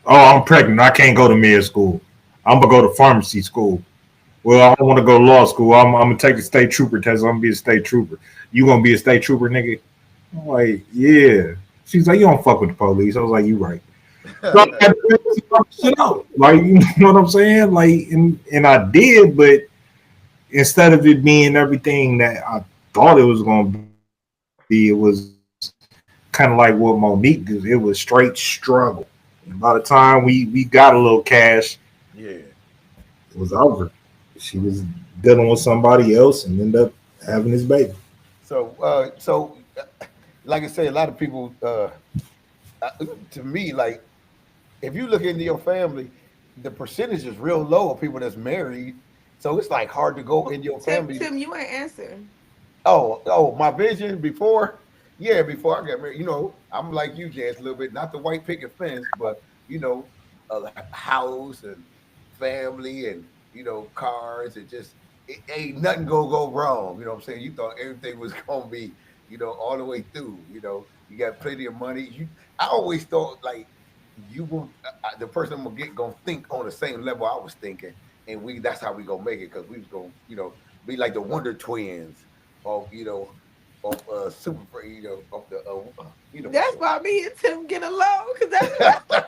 Oh, I'm pregnant. I can't go to med school. I'm going to go to pharmacy school. Well, I don't want to go to law school. I'm going to take the state trooper test. I'm going to be a state trooper. You going to be a state trooper, nigga? I'm like, yeah. She's like, you don't fuck with the police. I was like, you right. So I had to figure some shit out. Like, you know what I'm saying? Like, and I did, but instead of it being everything that I thought it was going to be, it was kind of like what Monique did. It was straight struggle. And by the time we got a little cash, Yeah. it was over. She was dealing with somebody else and ended up having his baby. So like I say, a lot of people, to me, like if you look into your family, the percentage is real low of people that's married. So it's like hard to go in your Tim, family. Tim, you ain't answer. Oh, my vision before, yeah, before I got married, I'm like you, Jazz, a little bit, not the white picket fence, but a house and family and cars and just it ain't nothing gonna go wrong. You know what I'm saying? You thought everything was gonna be, all the way through. You got plenty of money. I always thought like you will, the person I'm gonna get gonna think on the same level I was thinking, and that's how we gonna make it because we was gonna, be like the Wonder Twins of super of the universe. That's why me and Tim get along because that's what I was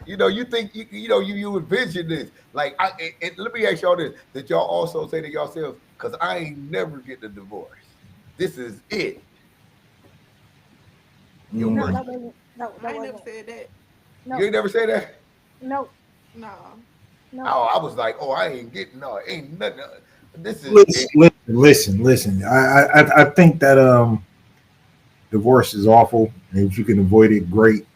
You think you envision this like let me ask y'all this, that y'all also say to yourselves, because I ain't never getting a divorce, this is it. Your No, Mm. first. that wasn't. No, I that ain't never wasn't. said that. You No, ain't never say that. no, No. no. Oh, I was like, oh, I ain't getting no, ain't nothing, this is Listen, it. listen. I think that divorce is awful, and if you can avoid it, great.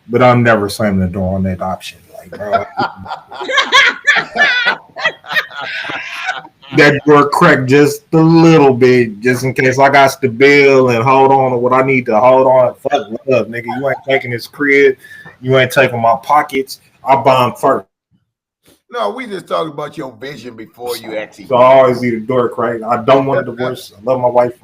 But I'm never slamming the door on that option. Like, bro, that door cracked just a little bit, just in case I got to bill and hold on to what I need to hold on. Fuck love, nigga. You ain't taking this crib. You ain't taking my pockets. I bond first. No, we just talking about your vision before you actually. So I always leave the door cracked. I don't want a divorce. I love my wife.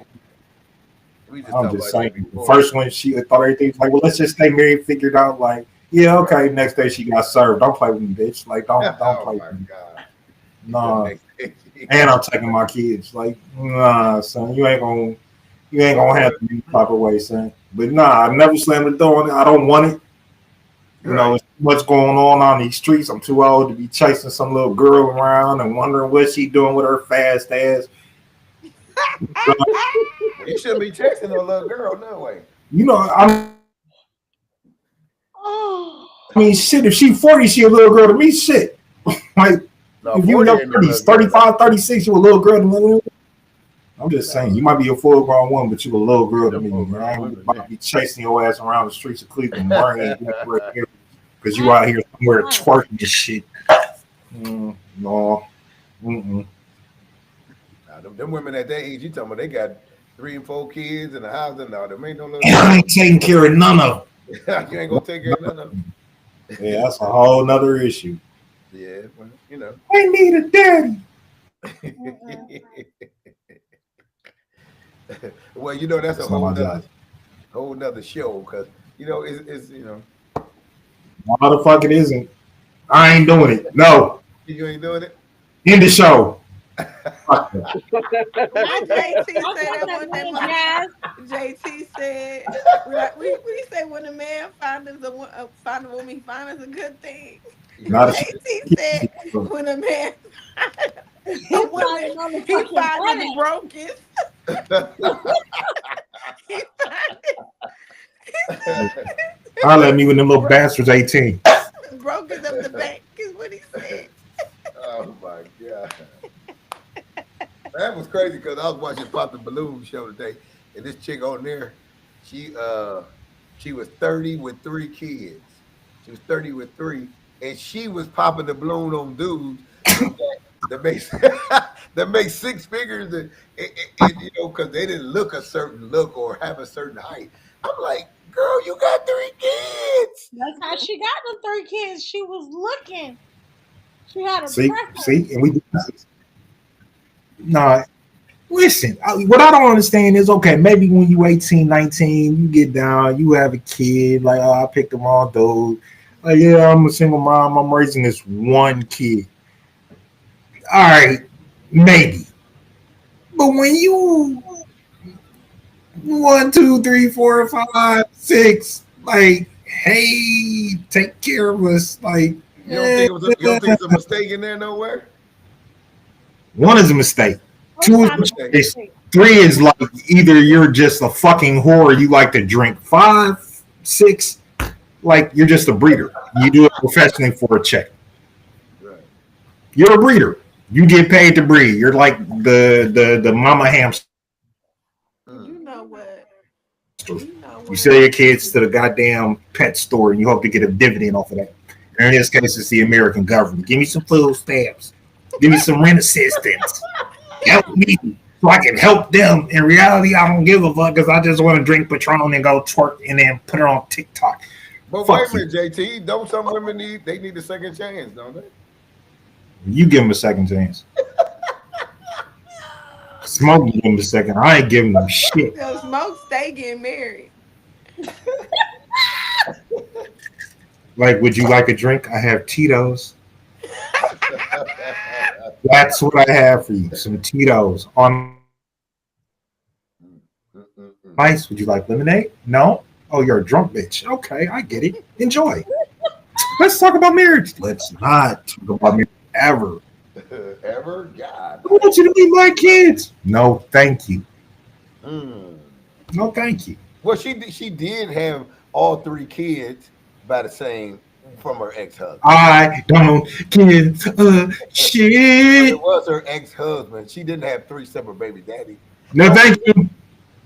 We just I'm talking just about that saying. The before. first one, she thought everything was like, well, let's just stay married, figured out, like, yeah, okay. Next day she got served. Don't play with me, bitch. Like, don't Oh play my with me. god. Nah. And I'm taking my kids. Like, nah, son, you ain't gonna handle me the proper way, son. But nah, I never slammed the door on it. I don't want it. You know, Right. there's too much going on these streets. I'm too old to be chasing some little girl around and wondering what she doing with her fast ass. Well, you shouldn't be texting no little girl, no way. You know, I Oh, mean, shit, if she 40, she a little girl to me, shit. Like, No, if you in 40 your ain't no 30s, little girl. 35, 36, you a little girl to me. I'm just saying, you No, might be a full grown woman, but you a little girl to them me. full Man. I grown ain't women, about to be chasing your ass around the streets of Cleveland, burning because you I, out here somewhere I, twerking and shit. No. Mm-mm. nah, them women at that age, you talking about they got 3 and 4 kids in the house and all them ain't no little And I girl. ain't taking care of none of You ain't gonna take care of none of them. them. Yeah, that's a whole nother issue. Yeah, well, you know. I need a daddy. Well, you know that's a That's not my job. whole nother show because it's Why the fuck it isn't? I ain't doing it. No. you ain't doing it. End the show. Fuck that. I What think JT I said think that that one me day, and Jazz. JT said, we say when a man find a woman, he finds a good thing. Not a JT said when a man He a found woman, a he motherfucking find the headache. brokest. He Holler at me when them little bastards 18. brokest of the bank is what he said. Oh my god, that was crazy because I was watching Pop the Balloon show today, and this chick on there, she uh she was 30 with 3 kids. She was 30 with three, and she was popping the balloon on dudes that makes that makes 6 figures, and because they didn't look a certain look or have a certain height. I'm like, girl, you got 3 kids. That's how she got the 3 kids. She was looking. She had a See, preference. and we nah. Listen, what I don't understand is okay, maybe when you 18, 19, you get down, you have a kid, like, oh, I picked them all those. Like, yeah, I'm a single mom, I'm raising this one kid. All right, maybe. But when you 1, 2, 3, 4, 5, 6, like, hey, take care of us, like, You don't think it's a mistake in there nowhere? one is a mistake. What's Two What's is a not a a mistake? mistake. mistake? 3 is like either you're just a fucking whore, you like to drink. 5, 6, like you're just a breeder. You do it professionally for a check. Right. You're a breeder. You get paid to breed. You're like the mama hamster. You Mm. know what? You know You sell what? your kids to the goddamn pet store and you hope to get a dividend off of that. And in this case, it's the American government. Give me some food stamps. Give me some rent assistance. Help me so I can help them. In reality, I don't give a fuck because I just want to drink Patron and go twerk and then put it on TikTok. But wait Fuck a you. minute, JT. Don't some women need a second chance, don't they? You give them a second chance. Smoke give them a second. I ain't giving them shit. So Smoke stay getting married. Like, would you like a drink? I have Tito's. That's what I have for you. Some Tito's on ice. Would you like lemonade? No. Oh, you're a drunk bitch. Okay, I get it. Enjoy. Let's talk about marriage. Let's not talk about marriage ever. Ever? God. I want you to meet my kids. No, thank you. Mm. No, thank you. Well, she did have all 3 kids by the same from her ex-husband. I don't give a But it shit. was her ex-husband. She didn't have 3 separate baby daddies. No, So, thank you. so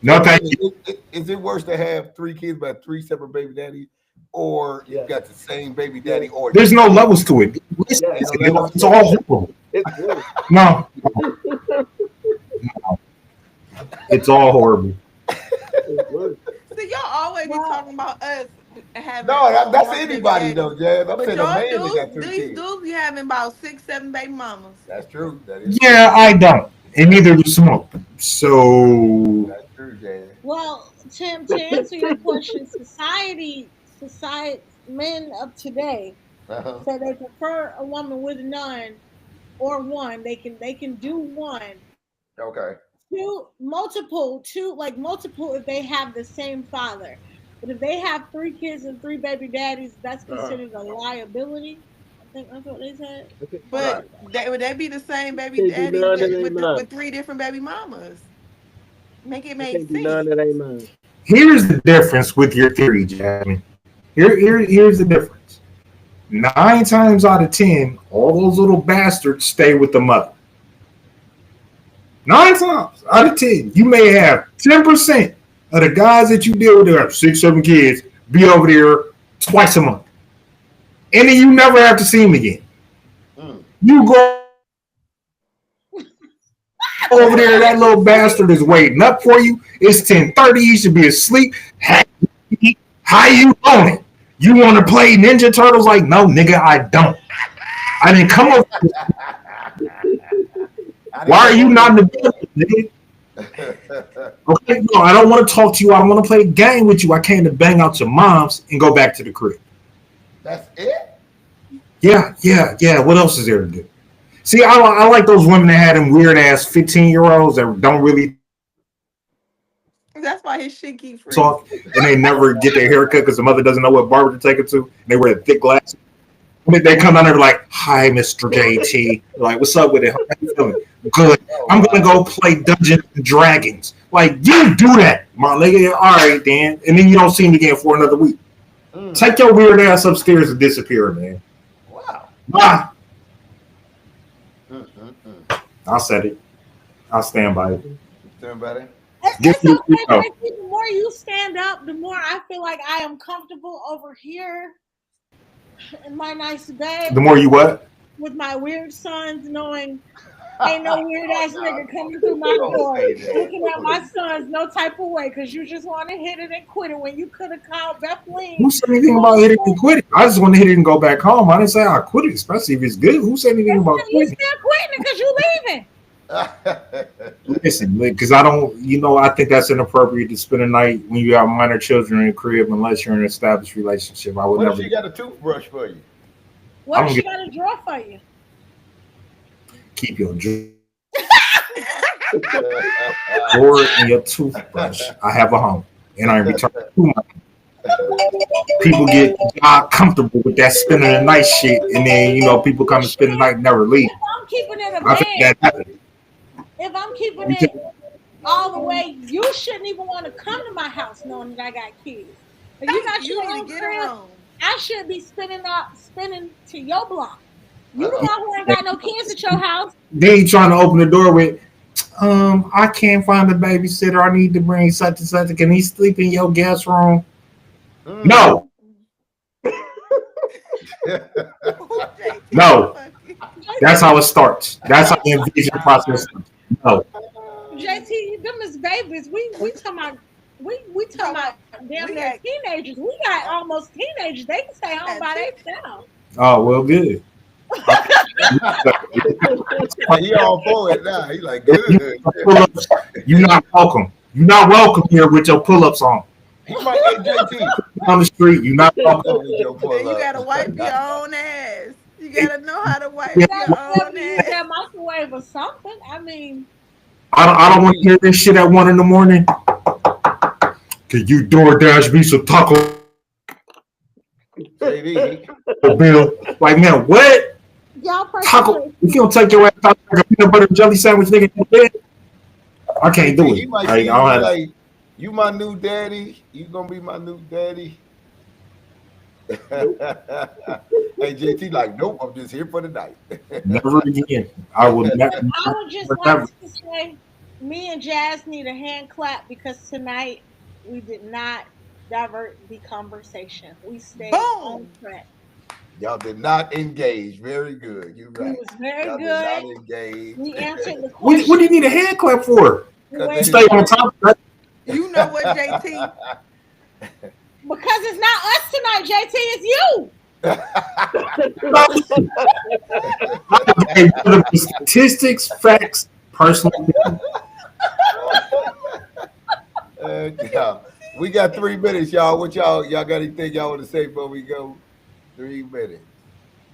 No, thank you. is it worse to have 3 kids by 3 separate baby daddies, or you got the same baby daddy, or There's no levels to it. Listen, ain't no levels it's to all it? horrible. It's worse. No, it's all horrible. It's worse. So y'all always be Well, talking about us having No, that's more baby anybody daddies. though, Jazz. I'm But saying a y'all man that got dudes, 3 these kids. dudes be having about 6, 7 baby mamas. That's true. That is true. Yeah, I don't, and neither do Smoke. So That's true, Jazz. Well, Tim, to answer your question, society, men of today Uh-huh. say they prefer a woman with none or one. They can do one, Okay. two, multiple, two like multiple if they have the same father. But if they have 3 kids and 3 baby daddies, that's Uh-huh. considered a liability. I think that's what they said. Right. But would that be the same I baby can't do daddies none that that ain't with mine. 3 different baby mamas? Make it I make can't do none sense. that ain't mine. here's the difference with your theory, Jasmine. Here's the difference. 9 times out of 10, all those little bastards stay with the mother. 9 times out of 10, you may have 10% of the guys that you deal with that have 6, 7 kids be over there twice a month, and then you never have to see them again. Mm. You go over there, that little bastard is waiting up for you. It's 10:30. You should be asleep. Hey, how you on it? You want to play Ninja Turtles? Like, no, nigga, I don't. I didn't come over. Why are you not in the building, nigga? Okay, no, I don't want to talk to you. I don't want to play a game with you. I came to bang out your moms and go back to the crib. That's it? Yeah. What else is there to do? See, I like those women that had them weird ass 15-year-olds that don't really That's why his shit keep freezing. talk and they never get their hair cut because the mother doesn't know what barber to take it to. And they wear thick glasses. They come down there like, "Hi, Mr. JT." Like, "What's up with it? How you feeling?" "Good. I'm gonna go play Dungeons and Dragons." Like, you do that, my nigga. All right, then. And then you don't see him again for another week. Take your weird ass upstairs and disappear, man. Wow. Bye. Mm-mm-mm. I said it. I'll stand by it. Somebody? Get It's you, okay, JT. The more you stand up, the more I feel like I am comfortable over here in my nice bed the more you what? with my weird sons, knowing ain't no weird ass nigga coming through my Don't door say that. looking at my sons no type of way because you just want to hit it and quit it when you could have called Bethlehem. Who said anything about hitting and quitting? I just want to hit it and go back home. I didn't say I quit it, especially if it's good. Who said anything about You quitting? still quitting it because you leaving. Listen, because I don't, I think that's inappropriate to spend a night when you have minor children in the crib unless you're in an established relationship. I would What if never she got a toothbrush for you? What I'm if she gonna got a drawer for you? keep your drawer and your toothbrush. I have a home, and I return to my people get comfortable with that spending the night shit, and then people come and spend the night and never leave. If I'm keeping it a I think bed, that happened. if I'm keeping it all the way, you shouldn't even want to come to my house knowing that I got kids. If you got You your need own to get crib, her on. I should be spinning to your block. You the one who ain't got no kids at your house. Then you trying to open the door with, I can't find a babysitter. I need to bring such and such. Can he sleep in your guest room? No. No. That's how it starts. That's how the envision process starts. No. JT, them is babies. We talking about damn near teenagers. We got almost teenagers. They can stay home by themselves. Oh, well, good. He all for it now. He like, good. You're not welcome. You're not welcome here with your pull-ups on. He might get JT On the street, you're not welcome. with your And you pull-up. gotta wipe your own ass. You gotta know how to wipe Yeah. your own Use ass. that microwave or something. I mean, I don't want to hear this shit at 1 a.m. Can you DoorDash me some taco JD. bill? Like, man, what? y'all Taco? personally, You don't take your ass out like a peanut butter and jelly sandwich, nigga. In bed? I can't do He it. might I see you don't have like, you my new daddy. You gonna be my new daddy. Hey, JT like, nope, I'm just here for the night. never again. I would never. I would just never. like to say, me and Jazz need a hand clap because tonight we did not divert the conversation. We stayed on track. Y'all did not engage. Very good. You're We right. was very Y'all did good. not engage. We answered the What question. do you need a hand clap for? We waited Stay on top of that. You know what, JT? Because it's not us tonight, JT. It's you. Hey, brother, statistics, facts, personal opinion. Yeah. We got 3 minutes, y'all. What y'all got anything y'all want to say before we go? 3 minutes.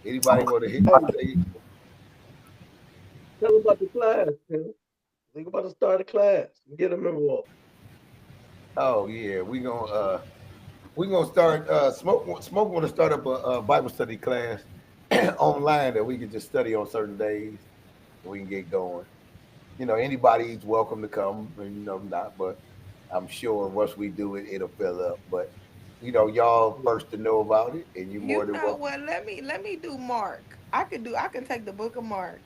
Anybody want to hit? Say, Tell them about the class, man. Think about to start a class. Get them involved. oh yeah, we gonna start. Smoke want to start up a Bible study class online that we can just study on certain days. We can get going. Anybody's welcome to come, and not, but I'm sure once we do it, it'll fill up. But y'all first to know about it, and you more You than know welcome. what? Let me do Mark. I can take the book of Mark.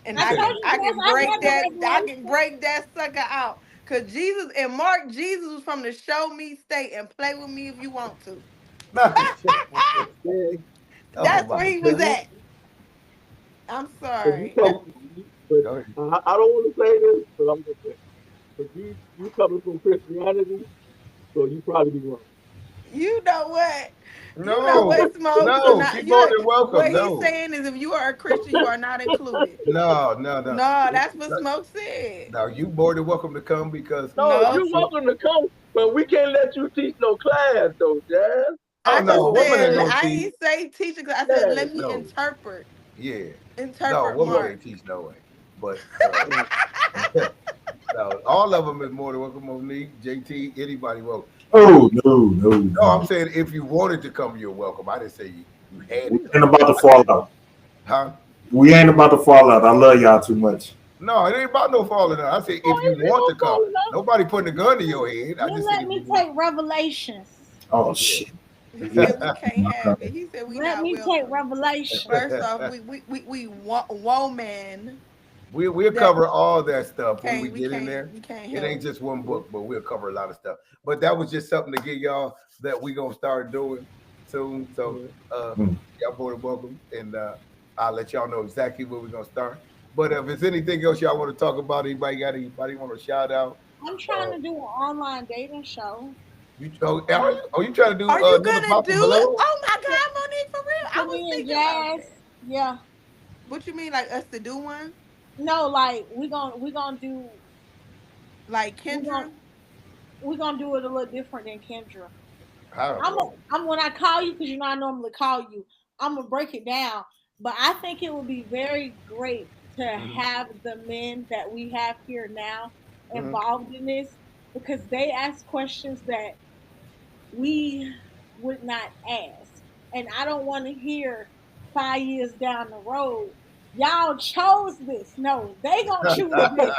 And You I said, told you, I Jeff, can I break read the that I can Revelation. break that sucker out. Cause Jesus and Mark, Jesus was from the show me state and play with me if you want to. Yeah. oh That's my where he But was God. you, at. I'm but you sorry. come, Oh, but go ahead. I don't want to say this, but I'm gonna say, but you coming from Christianity, so you probably be wrong. You know what? You know No, what, Smoke? So no, now she more than welcome. what he's No, saying is if you are a Christian, you are not included. no, no, no. No, that's what Smoke said. No, you more than welcome to come because No, No. you welcome to come, but we can't let you teach no class though, Jazz. oh I That's just no, what we woman ain't said gonna saying. I teach. ain't say teacher because I said Yeah, let me No, yeah, no, interpret woman no, ain't Mark. teach no way. But no. no, all of them is more than welcome. Monique, JT, anybody welcome. If you, Oh no, no, no, I'm no. saying if you wanted to come, you're welcome. I didn't say you had We to come. ain't about to I fall just, out. huh? We ain't about to fall out. I love y'all too much. No, it ain't about no falling out. I said Oh, if you ain't want no to come. falling out. Nobody putting a gun to your head. I You just said let if you me want. take Revelations. Oh Yeah. shit. He said we can't have it. He said we Let not me take welcome. Revelations. First off, we woman We'll that cover all that stuff when we get in there. we can't It ain't help. just one book, but we'll cover a lot of stuff. But that was just something to get y'all that we gonna start doing soon. So Yeah. Mm. y'all more than welcome, and I'll let y'all know exactly where we're gonna start. But if there's anything else y'all want to talk about, anybody want to shout out? I'm trying Uh, to do an online dating show. you trying to do Are you another gonna pop do and it? below? Oh my God, Monique, for real. I For was me and thinking about Jazz. that. Yeah. What you mean, like us to do one? No, like we gonna do Like we gonna Kendra? we gonna do it a little different than Kendra. How? I'm when I call you because I normally call you. I'm gonna break it down, but I think it would be very great to Mhm, have the men that we have here now mhm. involved in this because they ask questions that we would not ask, and I don't want to hear 5 years down the road. Y'all chose this. No, they gonna choose this.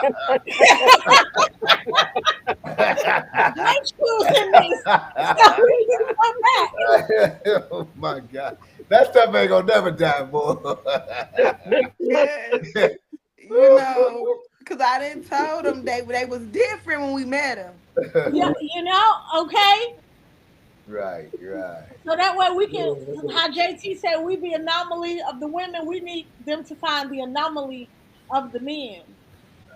They choosing this. So we can come back. oh my God, that stuff ain't gonna never die, boy. Yes. You know, because I didn't tell them they was different when we met them. Yeah, okay. right, right. So that way we can, Yeah. how JT said, we the anomaly of the women. We need them to find the anomaly of the men.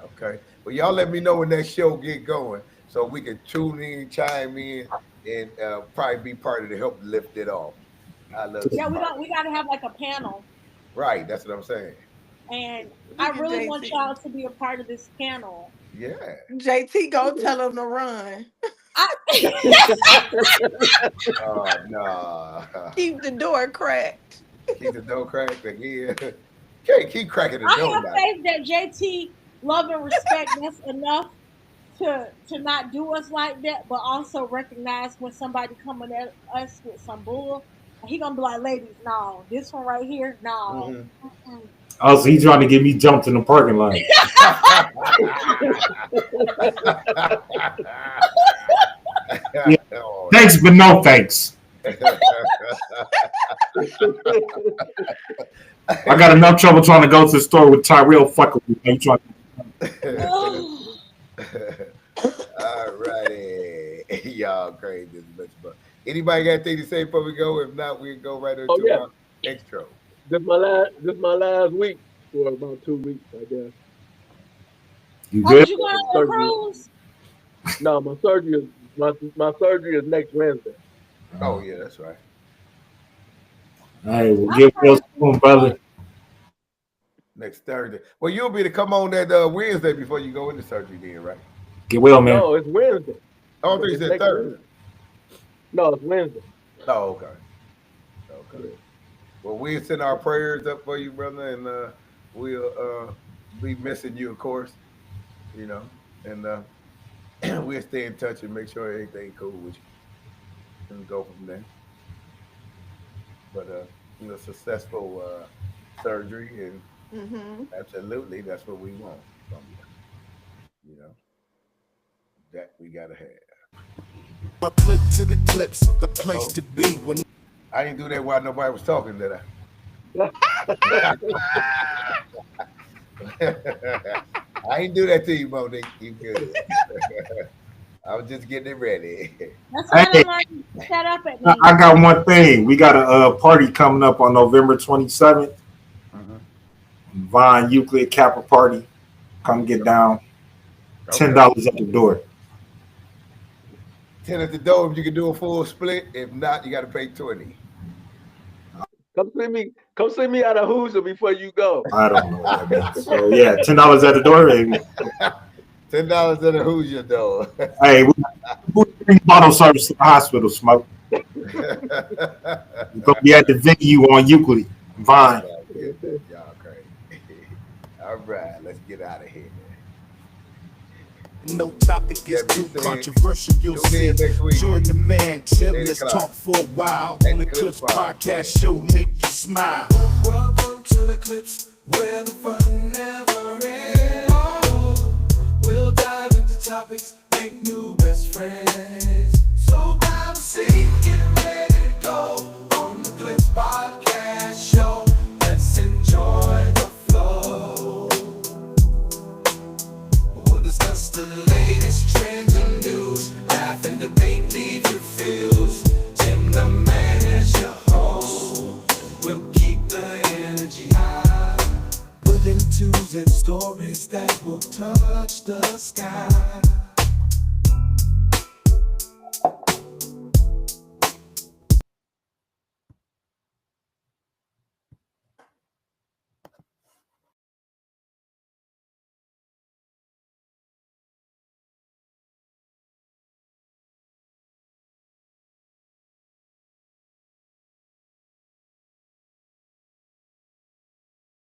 Okay. Well, y'all let me know when that show get going so we can tune in, chime in, and probably be part of the help lift it off. I love to Yeah, be part of we got to have like a panel, it. Right. That's what I'm saying. and I Look at really want JT. y'all to be a part of this panel. Yeah. JT go tell them to run. I, Oh no. Keep the door cracked. Keep the door cracked again. Can't keep cracking the I door have now. faith that JT love and respect us enough to not do us like that, but also recognize when somebody coming at us with some bull. He gonna be like, ladies, no, this one right here, no. Mhm. Mm-mm. Oh, so he trying to get me jumped in the parking lot. Yeah. oh, Thanks, but no thanks. I got enough trouble trying to go to the store with Tyrell fucking with me. Trying Oh, All righty. Y'all crazy as much but anybody got anything to say before we go? If not, we can go right Oh into yeah. our extra. This my last week for about 2 weeks, I guess. you oh, good? did you go on your Surgery. cruise? No, my surgery is my surgery is next Wednesday. Oh yeah, that's right. All right, we'll My get well first soon, brother. Next Thursday. Well, you'll be to come on that Wednesday before you go into surgery, then, right? Get well, man. No, it's Wednesday. Oh, I thought you It's said next Thursday. Wednesday. No, it's Wednesday. Oh, okay. Okay. Yeah. Well, we'll send our prayers up for you, brother, and we'll be missing you, of course. You know, and we'll stay in touch and make sure everything cool with you, and go from there. But successful surgery, and Mm-hmm. absolutely, that's what we want from you. You know, that we gotta have. My clip to the clips, the place Oh, to be when I didn't do that while nobody was talking, did I? I ain't do that to you, Monique. You good? I was just getting it ready. That's why Hey, I'm already set up at I me. got one thing. We got a party coming up on November 27th. Mhm. Vine Euclid Kappa party. Come get down. ten Okay. dollars at the door. 10 at the door if you can do a full split. If not, you got to pay 20. Come see me. Come see me at a Hoosier before you go. I don't know what that means. So yeah, $10 at the door. And, $10 at a Hoosier door. hey, we bring bottle service to the hospital. Smoke. We're gonna be at the venue on Euclid Oh Vine. my goodness, y'all crazy. All right, let's get out of here. no topic Yeah, is be too safe. controversial. You'll Tune see. in next week. Join the man, chill, 8 let's o'clock. talk for a while. At On the the Clips Clips Podcast Show, make you smile. Welcome to the Clips, where the fun never ends. Oh, we'll dive into topics, make new best friends. So grab a seat, get ready to go on the Clips Podcast Show. Let's enjoy the flow. We'll discuss the latest trends and news, laugh and debate, leave your feels. Tim the man is your host. We'll keep the energy high. Putting tunes and stories that will touch the sky.